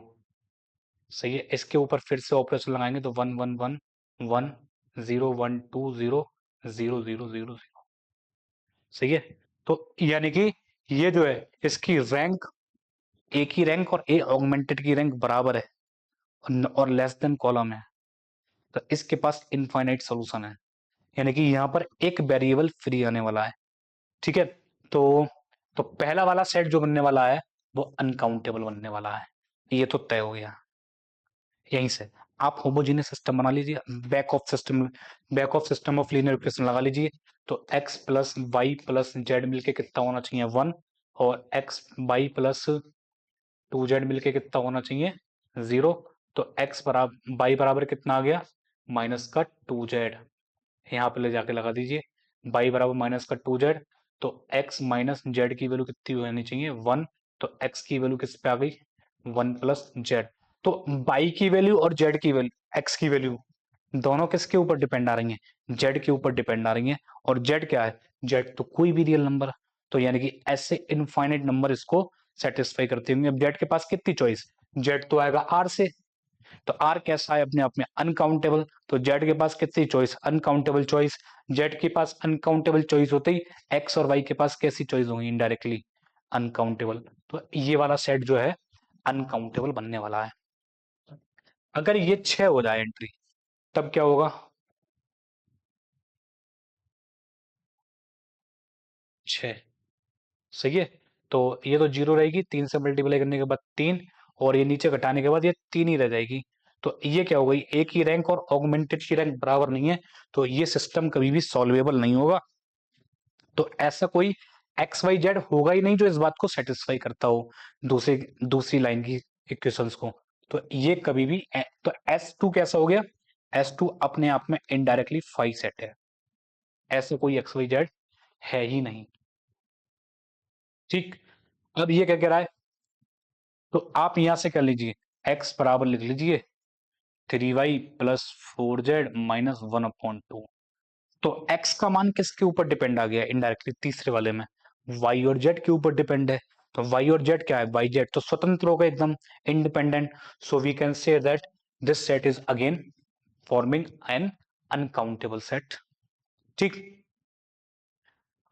सही है, इसके ऊपर फिर से ऑपरेशन लगाएंगे तो one one one one, zero one two zero, zero zero zero zero. सही है, तो यानी कि ये जो है इसकी रैंक, ए की रैंक और ए ऑगमेंटेड की रैंक बराबर है, और लेस देन कॉलम है, तो इसके पास इनफाइनाइट सोल्यूशन है। यानी कि यहाँ पर एक वेरिएबल फ्री आने वाला है। ठीक है, तो पहला वाला सेट जो बनने वाला है वो अनकाउंटेबल बनने वाला है, ये तो तय हो गया यहीं से। आप होमोजीनियस सिस्टम बना लीजिए, back of system of linear equation लगा लीजिए। तो x plus Y plus Z मिलके कितना होना चाहिए 1, और x वाई प्लस 2z मिलके कितना होना चाहिए 0। तो x बराबर वाई बराबर कितना आ गया माइनस का 2z, यहाँ पे ले जाके लगा दीजिए y बराबर माइनस का 2z। तो x माइनस जेड की वैल्यू कितनी होनी चाहिए 1। तो x की वैल्यू किस पे आ गई 1 प्लस जेड। तो y की वैल्यू और z की वैल्यू, x की वैल्यू दोनों किसके ऊपर डिपेंड आ रही हैं z के ऊपर डिपेंड आ रही हैं। और z क्या है, z तो कोई भी रियल नंबर, तो यानी कि ऐसे इनफाइनाइट नंबर इसको सेटिस्फाई करते होंगे। अब z के पास कितनी चॉइस, z तो आएगा r से, तो आर कैसा है अपने आप में अनकाउंटेबल, तो जेड के पास कितनी चॉइस अनकाउंटेबल चॉइस। जेड के पास अनकाउंटेबल चॉइस होते ही एक्स और वाई के पास कैसी चॉइस होगी इनडायरेक्टली अनकाउंटेबल। तो ये वाला सेट जो है अनकाउंटेबल बनने वाला है। अगर ये 6 हो जाए एंट्री तब क्या होगा, 6 सही है। तो ये तो जीरो रहेगी, 3 से मल्टीप्लाई करने के बाद 3, और ये नीचे घटाने के बाद ये 3 ही रह जाएगी। तो ये क्या हो गई, एक ही रैंक और ऑगमेंटेड की रैंक बराबर नहीं है, तो ये सिस्टम कभी भी सॉल्वेबल नहीं होगा। तो ऐसा कोई एक्स वाई जेड होगा ही नहीं जो इस बात को सेटिस्फाई करता हो दूसरे दूसरी लाइन की इक्वेशंस को। तो ये कभी भी तो S2 कैसा हो गया, S2 अपने आप में इनडायरेक्टली 5 सेट है, ऐसे कोई एक्स वाई जेड है ही नहीं। ठीक, अब ये क्या कह रहा है, तो आप यहां से कर लीजिए x बराबर लिख लीजिए 3y प्लस 4z माइनस 1/2। तो x का मान किसके ऊपर डिपेंड आ गया इनडायरेक्टली तीसरे वाले में, y और z के ऊपर डिपेंड है। तो y और z क्या है, y z तो स्वतंत्र होगा एकदम independent. So we can say that this set is again forming an uncountable set. ठीक,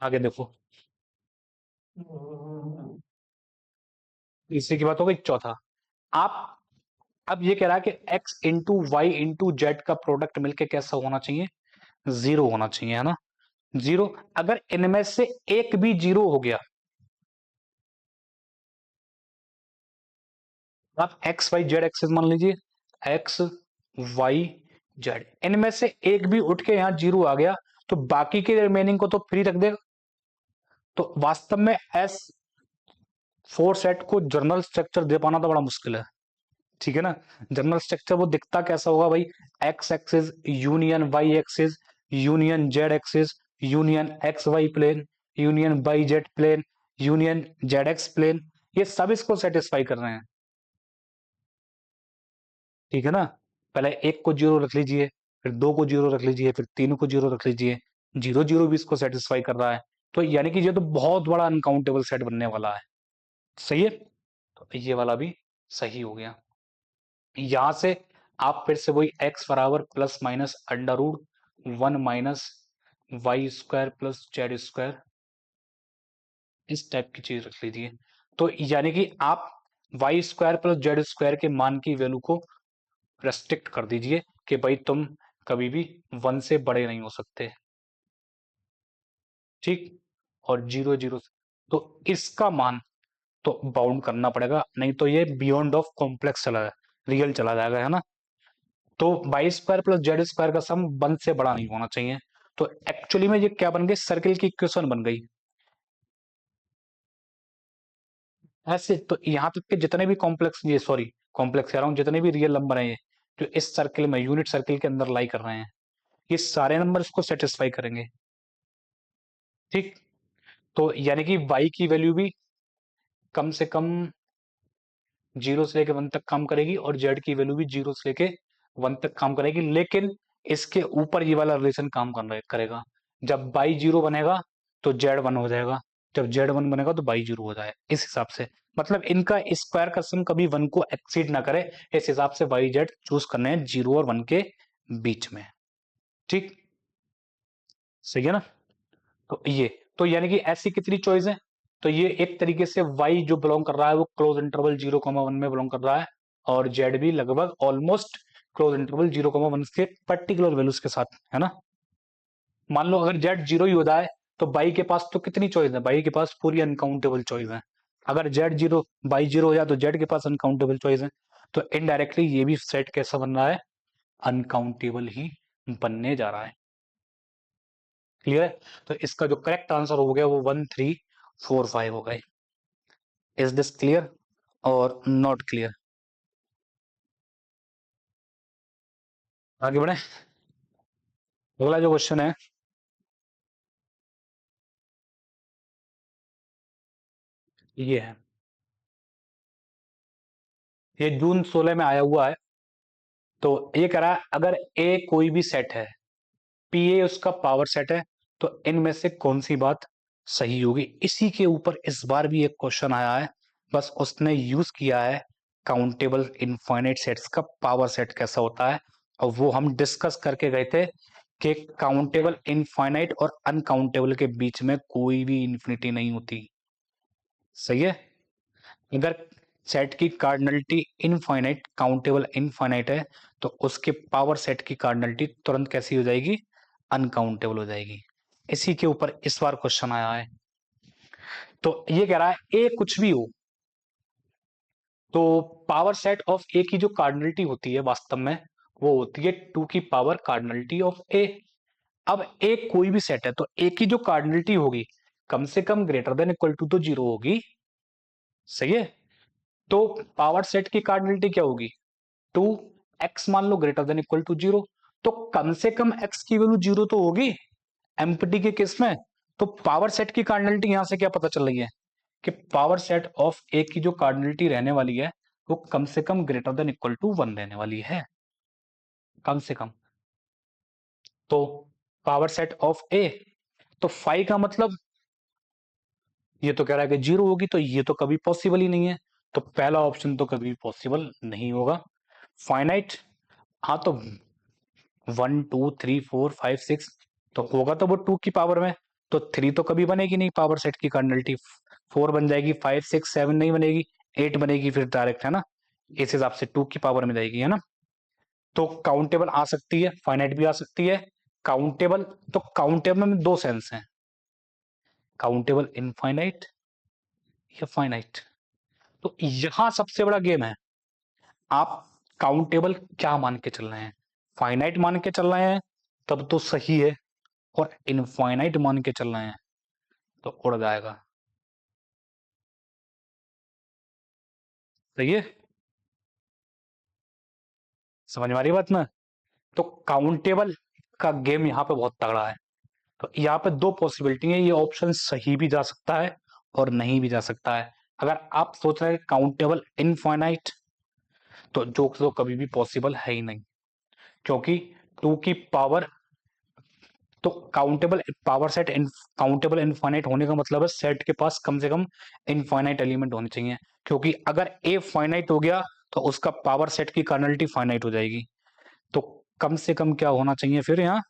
आगे देखो, तीसरी की बात हो गई। चौथा, आप अब ये कह रहा है कि x into Y into Z का प्रोडक्ट मिलके कैसा होना चाहिए, 0 होना चाहिए, है ना। 0, अगर इनमें से एक भी 0 हो गया, आप एक्स वाई जेड एक्सेस मान लीजिए, एक्स वाई जेड इनमें से एक भी उठ के यहां 0 आ गया, तो बाकी के रिमेनिंग को तो फ्री रख देगा। तो वास्तव में एस 4 सेट को जर्नल स्ट्रक्चर दे पाना तो बड़ा मुश्किल है, ठीक है ना। जनरल स्ट्रक्चर वो दिखता कैसा होगा भाई, X axis union Y axis union Z axis union X Y plane union Y Z plane union Z X plane, ये सब इसको सेटिस्फाई कर रहे हैं, ठीक है ना। पहले एक को जीरो रख लीजिए, फिर दो को जीरो रख लीजिए, फिर तीन को जीरो रख लीजिए, जीरो जीरो भी इसको सेटिस्फाई कर रहा है। तो यानी कि ये तो बहुत बड़ा अनकाउंटेबल सेट बनने वाला है, सही है। तो ये वाला भी सही हो गया। यहां से आप फिर से वही x बराबर plus minus under root 1 minus Y square plus Z square इस टाइप की चीज रख लीजिए। तो यानी कि आप Y square plus Z square के मान की वैल्यू को रेस्ट्रिक्ट कर दीजिए कि भाई तुम कभी भी 1 से बड़े नहीं हो सकते, ठीक। और 0 0, तो इसका मान तो बाउंड करना पड़ेगा, नहीं तो ये बियॉन्ड ऑफ कॉम्प्लेक्स चला जाएगा, रियल चला जाएगा, है ना। तो Y square plus Z square का सम 1 से बड़ा नहीं होना चाहिए। तो एक्चुअली में ये क्या बन गई, सर्किल की इक्वेशन बन गई। ऐसे तो यहां तक के जितने भी कॉम्प्लेक्स, ये सॉरी कॉम्प्लेक्स कह रहा हूं, जितने भी रियल नंबर हैं ये जो इस सर्किल में यूनिट सर्किल के अंदर लाई कर रहे हैं, ये सारे नंबर इसको सेटिस्फाई करेंगे, ठीक। तो यानी कि y की वैल्यू भी कम से कम 0 से लेके 1 तक काम करेगी, और z की वैल्यू भी 0 से लेके 1 तक काम करेगी, लेकिन इसके ऊपर ये वाला रिलेशन काम करेगा। जब y 0 बनेगा तो z 1 हो जाएगा, जब z 1 बनेगा तो y 0 हो जाएगा, इस हिसाब से। मतलब इनका स्क्वायर का सम कभी 1 को एक्सीड ना करे, इस हिसाब से y z चूज करने हैं 0 और 1 के बीच में, ठीक, सही है ना। तो ये, तो यानी कि ऐसी कितनी चॉइस है, तो ये एक तरीके से y जो बिलोंग कर रहा है वो क्लोज इंटरवल 0,1 में बिलोंग कर रहा है, और z भी लगभग ऑलमोस्ट क्लोज इंटरवल 0,1 के पर्टिकुलर वैल्यूज के साथ, है ना। मान लो अगर z 0 ही हो जाए तो y के पास तो कितनी चॉइस है, y के पास पूरी अनकाउंटेबल चॉइस है। अगर z 0 y 0 हो जाए तो z के पास अनकाउंटेबल चॉइस है। तो इनडायरेक्टली ये भी सेट कैसा बन रहा है, अनकाउंटेबल ही बनने जा रहा है। क्लियर है? तो इसका जो करेक्ट आंसर हो गया वो 1345 हो गए। इज दिस क्लियर और नॉट क्लियर? आगे बढ़े। अगला जो क्वेश्चन है ये है, ये जून 16 में आया हुआ है। तो ये कह रहा है अगर ए कोई भी सेट है, पी ए उसका पावर सेट है, तो इनमें से कौन सी बात सही होगी? इसी के ऊपर इस बार भी एक क्वेश्चन आया है, बस उसने यूज किया है काउंटेबल इनफाइनाइट सेट्स का पावर सेट कैसा होता है, और वो हम डिस्कस करके गए थे कि काउंटेबल इनफाइनाइट और अनकाउंटेबल के बीच में कोई भी इंफिनिटी नहीं होती। सही है? अगर सेट की कार्डिनलिटी इनफाइनाइट काउंटेबल इनफाइनाइट है, तो उसके पावर सेट की कार्डिनलिटी तुरंत कैसी हो जाएगी? अनकाउंटेबल हो जाएगी। इसी के ऊपर इस बार क्वेश्चन आया है। तो ये कह रहा है ए कुछ भी हो, तो पावर सेट ऑफ ए की जो कार्डिनलिटी होती है वास्तव में वो होती है 2 की पावर कार्डिनलिटी ऑफ ए। अब ए कोई भी सेट है, तो ए की जो कार्डिनलिटी होगी कम से कम ग्रेटर देन इक्वल टू तो 0 होगी। सही है? तो पावर सेट की कार्डिनलिटी क्या होगी? 2 एक्स मान लो ग्रेटर देन इक्वल टू 0, तो कम से कम एक्स की वैल्यू 0 तो होगी एम्प्टी के केस में। तो पावर सेट की कार्डिनलिटी यहां से क्या पता चल रही है कि पावर सेट ऑफ ए की जो कार्डिनलिटी रहने वाली है वो कम से कम ग्रेटर देन इक्वल टू 1 रहने वाली है, कम से कम। तो पावर सेट ऑफ ए, तो फाइव का मतलब ये तो कह रहा है कि 0 होगी, तो ये तो कभी पॉसिबल ही नहीं है, तो पहला ऑप्शन तो कभी पॉसिबल नहीं होगा। फाइनाइट, हाँ तो 1 2 3 4 5 6, तो होगा तो वो 2 की पावर में, तो 3 तो कभी बनेगी नहीं पावर सेट की कार्डिनलिटी, 4 बन जाएगी, 5 6 7 नहीं बनेगी, 8 बनेगी फिर डायरेक्ट, है ना? इस हिसाब से 2 की पावर में जाएगी, है ना? तो काउंटेबल आ सकती है, फाइनाइट भी आ सकती है। काउंटेबल, तो काउंटेबल में दो सेंस हैं, काउंटेबल इनफाइनाइट या फाइनाइट। तो यहां सबसे बड़ा गेम है, आप काउंटेबल क्या मान के चल रहे हैं? फाइनाइट मान के चल रहे हैं तब तो सही है, और इनफाइनाइट मान के चल रहे हैं तो उड़ जाएगा। सही है? समझ में आ रही बात ना? तो काउंटेबल का गेम यहाँ पे बहुत तगड़ा है। तो यहाँ पे दो पॉसिबिलिटी है, ये ऑप्शन सही भी जा सकता है और नहीं भी जा सकता है। अगर आप सोच रहे हैं काउंटेबल इनफाइनाइट, तो जो तो कभी भी पॉसिबल है ही नहीं, क्योंकि 2 की पावर, तो countable power set countable infinite होने का मतलब है सेट के पास कम से कम इनफाइनाइट एलिमेंट होने चाहिए, क्योंकि अगर ए फाइनाइट हो गया तो उसका पावर सेट की कर्नलिटी फाइनाइट हो जाएगी। तो कम से कम क्या होना चाहिए फिर यहाँ,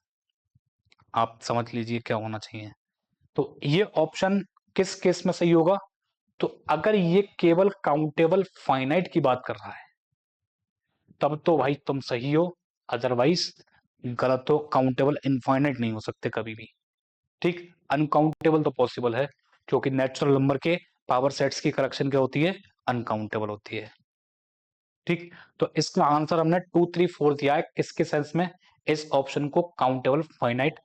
आप समझ लीजिए क्या होना चाहिए। तो ये ऑप्शन किस केस में सही होगा? तो अगर ये केवल काउंटेबल फाइनाइट की बात कर रहा है तब तो भाई तुम सही हो, अदरवाइज गलत हो। काउंटेबल इनफाइनाइट नहीं हो सकते कभी भी। ठीक, अनकाउंटेबल तो पॉसिबल है, क्योंकि नेचुरल नंबर के पावर सेट्स की कलेक्शन क्या होती है? अनकाउंटेबल होती है। ठीक, तो इसका आंसर हमने 2 3 4 दिया है, किसके सेंस में? इस ऑप्शन को काउंटेबल फाइनाइट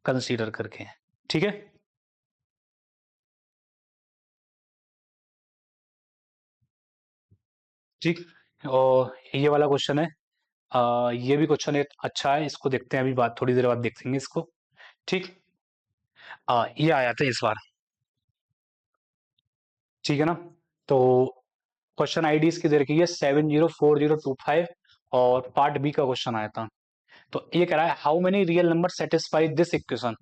कंसीडर करके। ठीक है? ठीक, और ये वाला क्वेश्चन है, ये भी क्वेश्चन एक अच्छा है, इसको देखते हैं, अभी बात थोड़ी देर बाद देखेंगे इसको। ठीक, ये आया था इस बार। ठीक है ना? तो क्वेश्चन आईडी इसकी दे रखी है 704025, और पार्ट बी का क्वेश्चन आया था। तो ये कह रहा है how many real number satisfy this equation.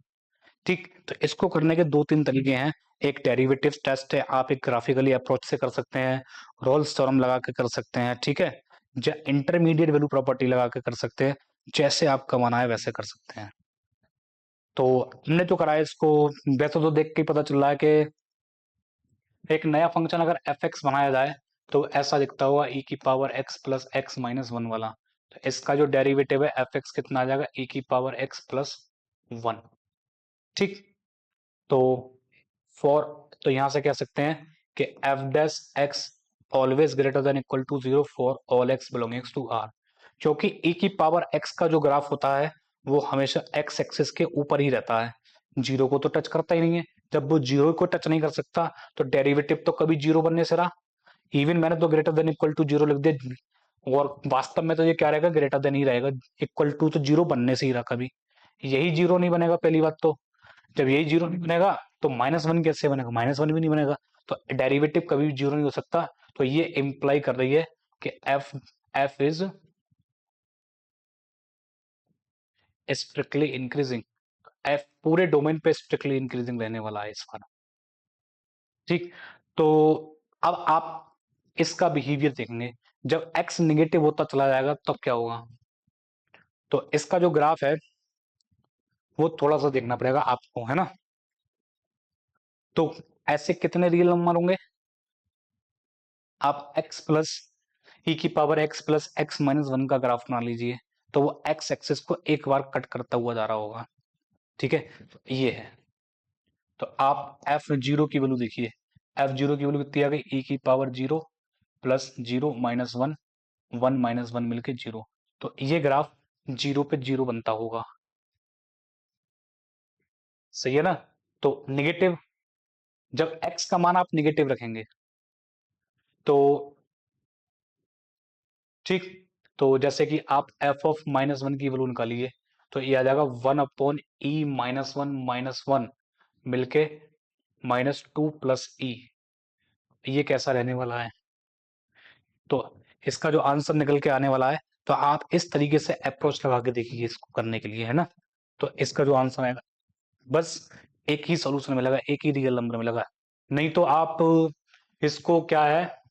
ठीक, तो इसको करने के दो तीन तरीके हैं। एक डेरिवेटिव टेस्ट है, आप एक ग्राफिकली अप्रोच से कर सकते हैं, रोल्स थ्योरम लगा के कर सकते हैं, ठीक है, इंटरमीडिएट वैल्यू प्रॉपर्टी लगा के कर सकते हैं, जैसे आपका मन आए वैसे कर सकते हैं। तो हमने जो करा है इसको, वैसे तो देख के ही पता चल रहा है कि एक नया फंक्शन अगर एफ एक्स बनाया जाए तो ऐसा दिखता हुआ ई की power x plus x minus one वाला। तो इसका जो डेरिवेटिव है एफ एक्स कितना आ जाएगा? ई की पावर एक्स प्लस वन। ठीक, तो फॉर, तो यहां से कह सकते हैं कि F dash X always greater than equal to 0 for all X belongings to R. क्योंकि e की पावर x का जो ग्राफ होता है वो हमेशा x एक्सिस के ऊपर ही रहता है, जीरो को तो टच करता ही नहीं है। जब वो जीरो को टच नहीं कर सकता तो डेरिवेटिव तो कभी जीरो बनने से रहा। इवन मैंने तो greater than equal to zero लिख दिया, और वास्तव में तो ये क्या रहेगा, ग्रेटर देन ही रहेगा, इक्वल टू तो जीरो बनने से ही रहा कभी। यही जीरो नहीं बनेगा पहली बात तो। जब यही जीरो नहीं बनेगा तो माइनस वन कैसे बनेगा, माइनस वन भी नहीं बनेगा। तो डेरिवेटिव कभी भी जीरो नहीं हो सकता। तो ये इंप्लाई कर रही है कि F F is strictly increasing. F पूरे डोमेन पे स्ट्रिक्टली इंक्रीजिंग रहने वाला है इस बार। ठीक। तो अब आप इसका बिहेवियर देखेंगे, जब एक्स निगेटिव होता चला जाएगा तब क्या होगा। तो इसका जो ग्राफ है वो थोड़ा सा देखना पड़ेगा आपको, है ना। तो ऐसे कितने रियल नंबर होंगे, आप x प्लस ई की power x plus x minus one का ग्राफ बना लीजिए, तो वो x एक्सिस को एक बार कट करता हुआ जा रहा होगा। ठीक है, तो ये है। तो आप एफ जीरो की वैल्यू देखिए, एफ जीरो की वैल्यू कितनी आ गई, ई की power zero plus zero minus one, one minus one मिलके जीरो। तो ये ग्राफ जीरो पे जीरो बनता होगा, सही है ना। तो निगेटिव, जब x का मान आप निगेटिव रखेंगे तो ठीक। तो जैसे कि आप एफ ऑफ माइनस वन की वैल्यू निकालिए, तो ये आ जाएगा one upon E minus one मिलके माइनस टू प्लस ई। ये कैसा रहने वाला है, तो इसका जो आंसर निकल के आने वाला है, तो आप इस तरीके से अप्रोच लगा के देखिए इसको करने के लिए, है ना। तो इसका जो आंसर आएगा, बस एक ही सोल्यूशन मिलेगा, एक ही रियल नंबर मिलेगा। नहीं तो आप इसको क्या है,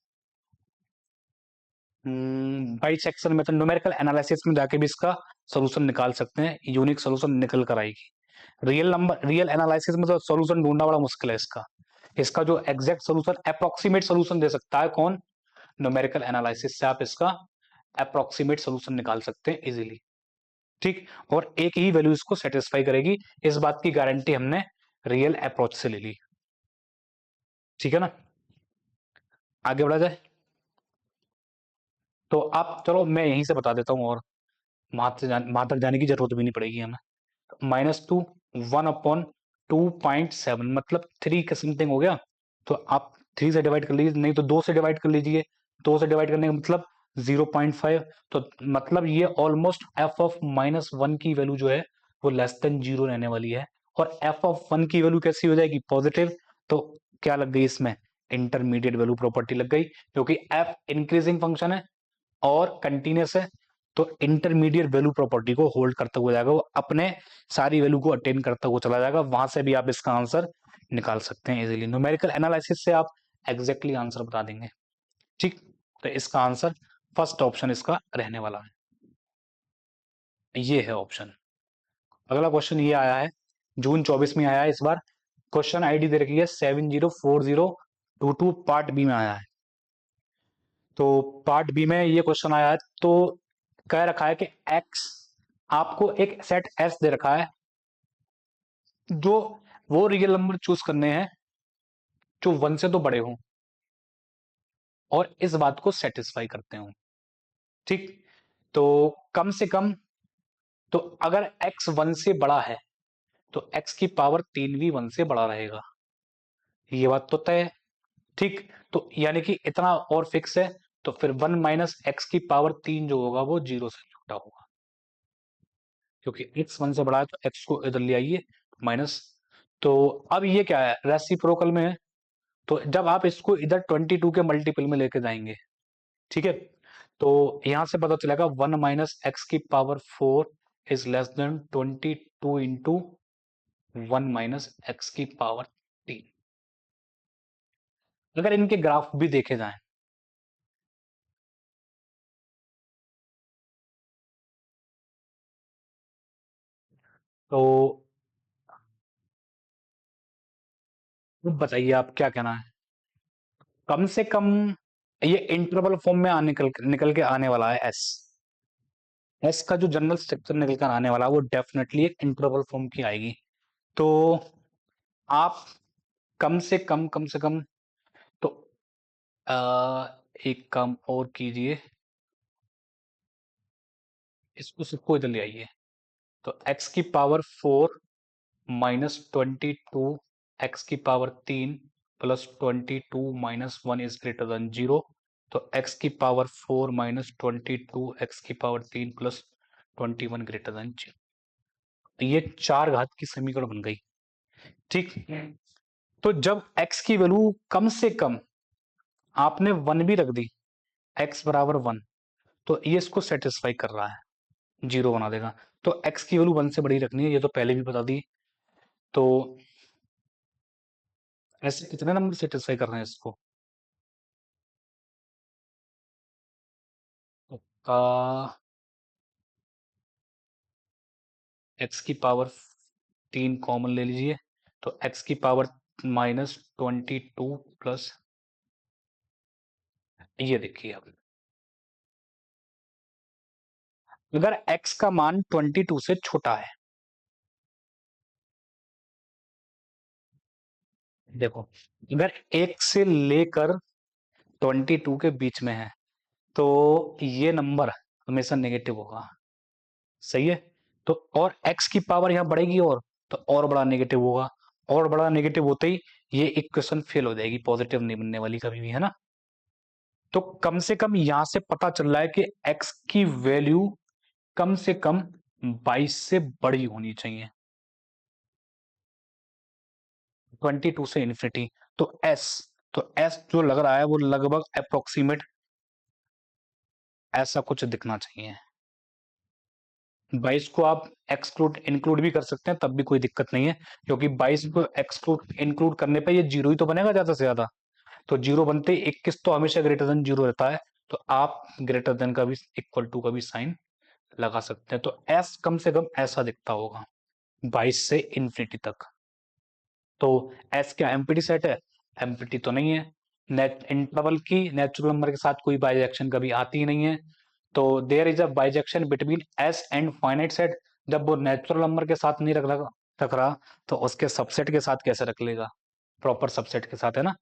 बाई सेक्शन में तो न्यूमेरिकल एनालिसिस में जाके भी इसका सोल्यूशन निकाल सकते हैं, यूनिक सोल्यूशन निकल कर आएगी। रियल नंबर, रियल एनालिसिस में तो सोल्यूशन ढूंढना बड़ा मुश्किल है इसका। इसका जो एग्जैक्ट सोल्यूशन, अप्रोक्सीमेट सोल्यूशन दे सकता है कौन, न्यूमेरिकल एनालिसिस से आप इसका अप्रोक्सीमेट सोल्यूशन निकाल सकते हैं इजीली। ठीक, और एक ही वैल्यू इसको सेटिस्फाई करेगी, इस बात की गारंटी हमने रियल अप्रोच से ले ली। ठीक है ना, आगे बढ़ा जाए। तो आप चलो मैं यहीं से बता देता हूँ, और वहां तक जाने की जरूरत भी नहीं पड़ेगी हमें। माइनस टू, वन अपॉन 2.7 मतलब थ्री का समथिंग हो गया। तो आप थ्री से डिवाइड कर लीजिए, नहीं तो दो से डिवाइड कर लीजिए, दो से डिवाइड करने का मतलब 0.5। तो मतलब ये almost F of minus one की वैल्यू जो है वो लेस देन जीरो रहने वाली है। और एफ ऑफ वन की वैल्यू कैसी हो जाएगी, पॉजिटिव। तो क्या लग गई इसमें, इंटरमीडिएट वैल्यू प्रॉपर्टी लग गई, क्योंकि एफ इंक्रीजिंग फंक्शन है और कंटिन्यूस है। तो इंटरमीडिएट वैल्यू प्रॉपर्टी को होल्ड करता हुआ जाएगा, वो अपने सारी वैल्यू को अटेन करता हुआ चला जाएगा। वहां से भी आप इसका आंसर निकाल सकते हैं इजीली, न्यूमेरिकल एनालिसिस से आप एग्जैक्टली आंसर बता देंगे। ठीक, तो इसका आंसर फर्स्ट ऑप्शन इसका रहने वाला है, ये है ऑप्शन। अगला क्वेश्चन ये आया है, जून 24 में आया है इस बार। क्वेश्चन आईडी दे रखी है 704022, पार्ट बी में आया है। तो पार्ट बी में ये क्वेश्चन आया है, तो कह रखा है कि एक्स, आपको एक सेट एस दे रखा है, जो वो रियल नंबर चूज करने हैं जो वन से तो बड़े हों और इस बात को सेटिस्फाई करते हो। ठीक, तो कम से कम, तो अगर x वन से बड़ा है तो x की पावर तीन भी वन से बड़ा रहेगा, ये बात तो तय है। ठीक, तो यानी कि इतना और फिक्स है। तो फिर वन माइनस एक्स की पावर तीन जो होगा वो जीरो से छोटा होगा, क्योंकि x वन से बड़ा है तो x को इधर ले आइए माइनस। तो अब ये क्या है, रेसिप्रोकल में है। तो जब आप इसको इधर 22 के मल्टीपल में लेके जाएंगे, ठीक है, तो यहां से पता चलेगा वन माइनस एक्स की power four is less then 22 into one minus x की पावर तीन। अगर इनके ग्राफ भी देखे जाएं, तो बताइए आप क्या कहना है। कम से कम ये इंटरवल फॉर्म में निकल के आने वाला है एस। एस का जो जनरल स्ट्रक्चर निकल कर आने वाला है वो डेफिनेटली एक इंटरवल फॉर्म की आएगी। तो आप कम से कम, तो एक काम और कीजिए, इसको सबको इधर ले आइए। तो x की पावर 4 माइनस 22 x की power 3 plus 22 minus 1 is greater than 0। तो x की पावर 4 माइनस 22 x की पावर 3 प्लस 21 ग्रेटर देन 0। ये चार घात की समीकरण बन गई। ठीक, तो जब x की वैल्यू कम से कम आपने 1 भी रख दी, x बराबर 1, तो ये इसको सेटिस्फाई कर रहा है, 0 बना देगा। तो x की वैल्यू 1 से बड़ी रखनी है, ये तो पहले भी बता दी। तो ऐसे कितने नंबर सेटिस्फाई कर रहे हैं इसको? का x की पावर 3 कॉमन ले लीजिए, तो x की पावर माइनस 22 प्लस, ये देखिए अब अगर x का मान 22 से छोटा है, देखो अगर 1 से लेकर 22 के बीच में है, तो ये नंबर हमेशा नेगेटिव होगा। सही है, तो और x की पावर यहां बढ़ेगी और बड़ा नेगेटिव होगा, और बड़ा नेगेटिव होते ही ये इक्वेशन फेल हो जाएगी, पॉजिटिव नहीं बनने वाली कभी भी, है ना। तो कम से कम यहां से पता चल रहा है कि x की वैल्यू कम से कम 22 से बड़ी होनी चाहिए, 22 से इन्फिनिटी। तो s जो लग रहा है वो लगभग अप्रोक्सीमेट ऐसा कुछ दिखना चाहिए। 22 को आप एक्सक्लूड इंक्लूड भी कर सकते हैं, तब भी कोई दिक्कत नहीं है, क्योंकि 22 को एक्सक्लूड इंक्लूड करने पे ये 0 ही तो बनेगा ज्यादा से ज्यादा। तो 0 बनते ही 21 तो हमेशा ग्रेटर देन 0 रहता है, तो आप ग्रेटर देन का भी इक्वल टू का भी साइन लगा सकते हैं। तो s कम से कम ऐसा दिखता होगा 22 से इंफिनिटी तक। तो s क्या एम्प्टी सेट है? एम्प्टी तो नहीं है। नेट इंटरवल की नेचुरल नंबर के साथ कोई बाइजेक्शन कभी आती ही नहीं है। तो there is a bijection between s and finite set. जब वो नेचुरल नंबर के साथ नहीं रख रहा, तो उसके सबसेट के साथ कैसे रख लेगा? प्रॉपर सबसेट के साथ, है ना,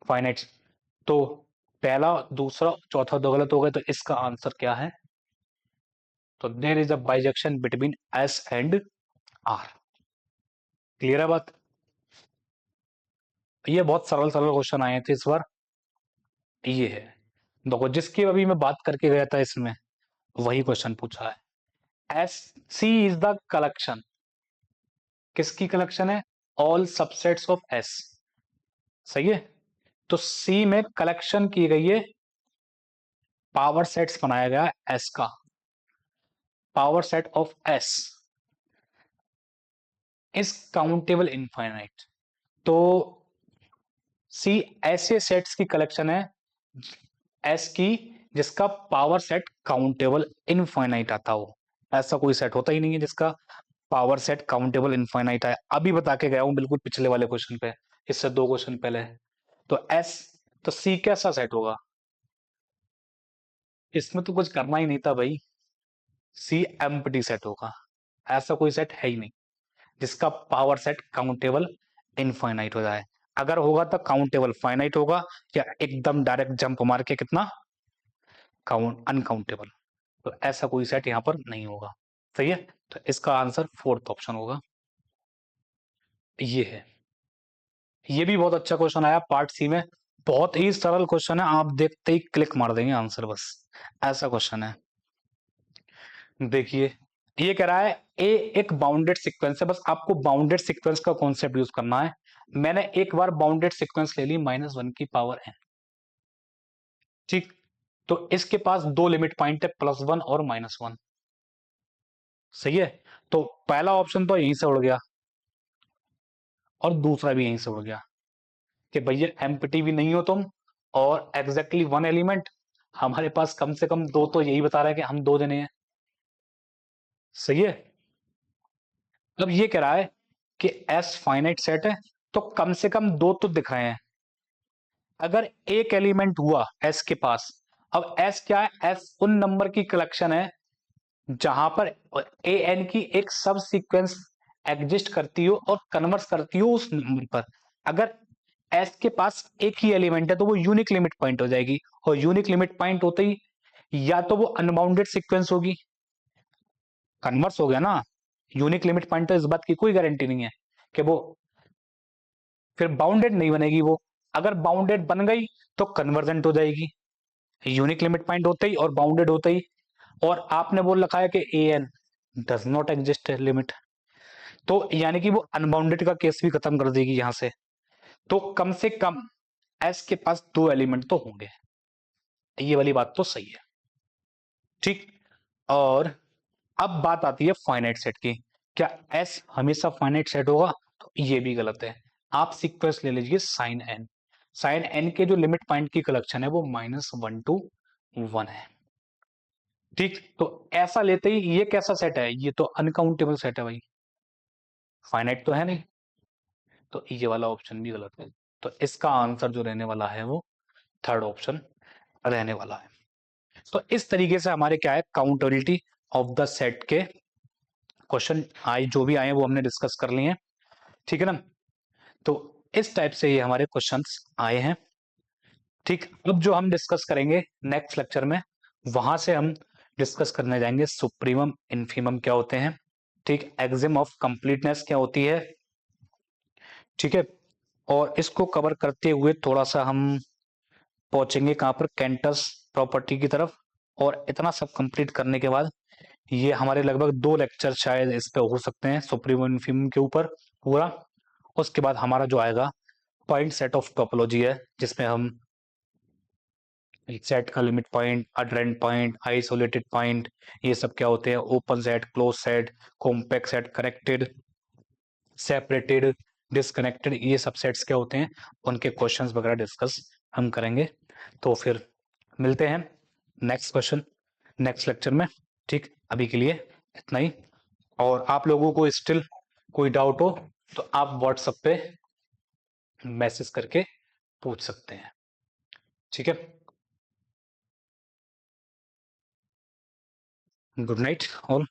फाइनाइट। तो पहला, दूसरा, चौथा दो गलत हो गए, तो इसका आंसर क्या है? तो there is a bijection between s and r। Clear है बात? ये बहुत सरल सरल क्वेश्चन आए थे इस बार। ये है, देखो जिसकी अभी मैं बात करके गया था इसमें वही क्वेश्चन पूछा है। S C is the collection, किसकी कलेक्शन है? All subsets of S. सही है, तो सी में कलेक्शन की गई है, पावर सेट्स बनाया गया एस का, power set of S is countable infinite. तो सी ऐसे सेट्स की कलेक्शन है एस की जिसका पावर सेट काउंटेबल इनफाइनाइट आता हो। ऐसा कोई सेट होता ही नहीं है जिसका पावर सेट काउंटेबल इनफाइनाइट है। अभी बता के गया हूं बिल्कुल पिछले वाले क्वेश्चन पे, इससे 2 क्वेश्चन पहले। तो एस, तो सी कैसा सेट होगा? इसमें तो कुछ करना ही नहीं था भाई, सी एम्प्टी सेट होगा। ऐसा कोई सेट है ही नहीं जिसका पावर सेट काउंटेबल इनफाइनाइट हो जाए। अगर होगा तो काउंटेबल फाइनाइट होगा, या एकदम डायरेक्ट जंप मार के कितना काउंट अनकाउंटेबल। तो ऐसा कोई सेट यहां पर नहीं होगा। सही है, तो इसका आंसर फोर्थ ऑप्शन होगा। ये है, ये भी बहुत अच्छा क्वेश्चन आया पार्ट सी में, बहुत ही सरल क्वेश्चन है, आप देखते ही क्लिक मार देंगे आंसर, बस ऐसा क्वेश्चन है। देखिए ये कह रहा है ए एक बाउंडेड सीक्वेंस है, बस आपको बाउंडेड सीक्वेंस का कॉन्सेप्ट यूज करना है। मैंने एक बार बाउंडेड सीक्वेंस ले ली -1 की पावर n। ठीक, तो इसके पास दो लिमिट पॉइंट है, +1 और -1। सही है, तो पहला ऑप्शन तो यहीं से उड़ गया और दूसरा भी यहीं से उड़ गया कि भैया एम्प्टी भी नहीं हो तुम, और एग्जैक्टली 1 एलिमेंट। हमारे पास कम से कम दो, तो यही बता रहा है कि हम 2 जने हैं। सही है, अब ये कह रहा है कि एस फाइनाइट सेट है, तो कम से कम 2 तो दिख रहे हैं। अगर एक एलिमेंट हुआ एस के पास, अब एस क्या है? एस उन नंबर की कलेक्शन है जहां पर ए एन की एक सब सीक्वेंस एग्जिस्ट करती हो और कन्वर्स करती हो उस नंबर पर। अगर एस के पास एक ही एलिमेंट है तो वो यूनिक लिमिट पॉइंट हो जाएगी, और यूनिक लिमिट पॉइंट होते ही या तो वो अनबाउंडेड सीक्वेंस होगी, कन्वर्स हो गया ना, यूनिक लिमिट पॉइंट तो इस बात की कोई गारंटी नहीं है कि वो फिर बाउंडेड नहीं बनेगी वो। अगर बाउंडेड बन गई तो कन्वर्जेंट हो जाएगी, यूनिक लिमिट पॉइंट होते ही और बाउंडेड होते ही। और आपने बोल रखा है कि A N does not exist limit, तो यानी कि वो अनबाउंडेड का केस भी खत्म कर देगी यहां से। तो कम से कम एस के पास दो एलिमेंट तो होंगे, ये वाली बात तो सही है, ठीक। और अब बात आती है फाइनाइट सेट की, क्या एस हमेशा फाइनाइट सेट होगा? तो ये भी गलत है। आप सीक्वेंस ले लीजिए साइन एन, साइन एन के जो लिमिट पॉइंट की कलेक्शन है वो -1 to 1 है, ठीक। तो ऐसा लेते ही ये कैसा सेट है? ये तो अनकाउंटेबल सेट है भाई, फाइनाइट तो है नहीं, तो ये वाला ऑप्शन भी गलत है। तो इसका आंसर जो रहने वाला है वो थर्ड ऑप्शन रहने वाला है। तो इस तरीके से हमारे क्या है, काउंटेबिलिटी ऑफ द सेट के क्वेश्चन आए, जो भी आए वो हमने डिस्कस कर लिए हैं, ठीक है ना। तो इस टाइप से ये हमारे क्वेश्चंस आए हैं, ठीक। अब जो हम डिस्कस करेंगे नेक्स्ट लेक्चर में, वहां से हम डिस्कस करने जाएंगे सुप्रीमम इन्फीमम क्या होते हैं, ठीक, एक्सिम ऑफ कंप्लीटनेस क्या होती है, ठीक है। और इसको कवर करते हुए थोड़ा सा हम पहुंचेंगे कहां पर, कैंटस प्रॉपर्टी की तरफ। और इतना सब कंप्लीट करने के बाद ये हमारे लगभग 2 लेक्चर शायद इस पे हो सकते हैं सुप्रीम इन्फीमम के ऊपर पूरा। उसके बाद हमारा जो आएगा पॉइंट सेट ऑफ टोपोलॉजी है, जिसमें हम एक सेट का limit point, adherent point, isolated point, ये सब क्या होते हैं, open set, close set, compact set, connected, separated, disconnected, ये सब सेट्स क्या होते हैं, उनके क्वेश्चंस वगैरह डिस्कस हम करेंगे। तो फिर मिलते हैं नेक्स्ट क्वेश्चन नेक्स्ट लेक्चर में, ठीक। अभी के लिए इतना ही। और आप लोगों को स्टिल कोई डाउट हो तो आप व्हाट्सएप पे मैसेज करके पूछ सकते हैं, ठीक है। Good night all.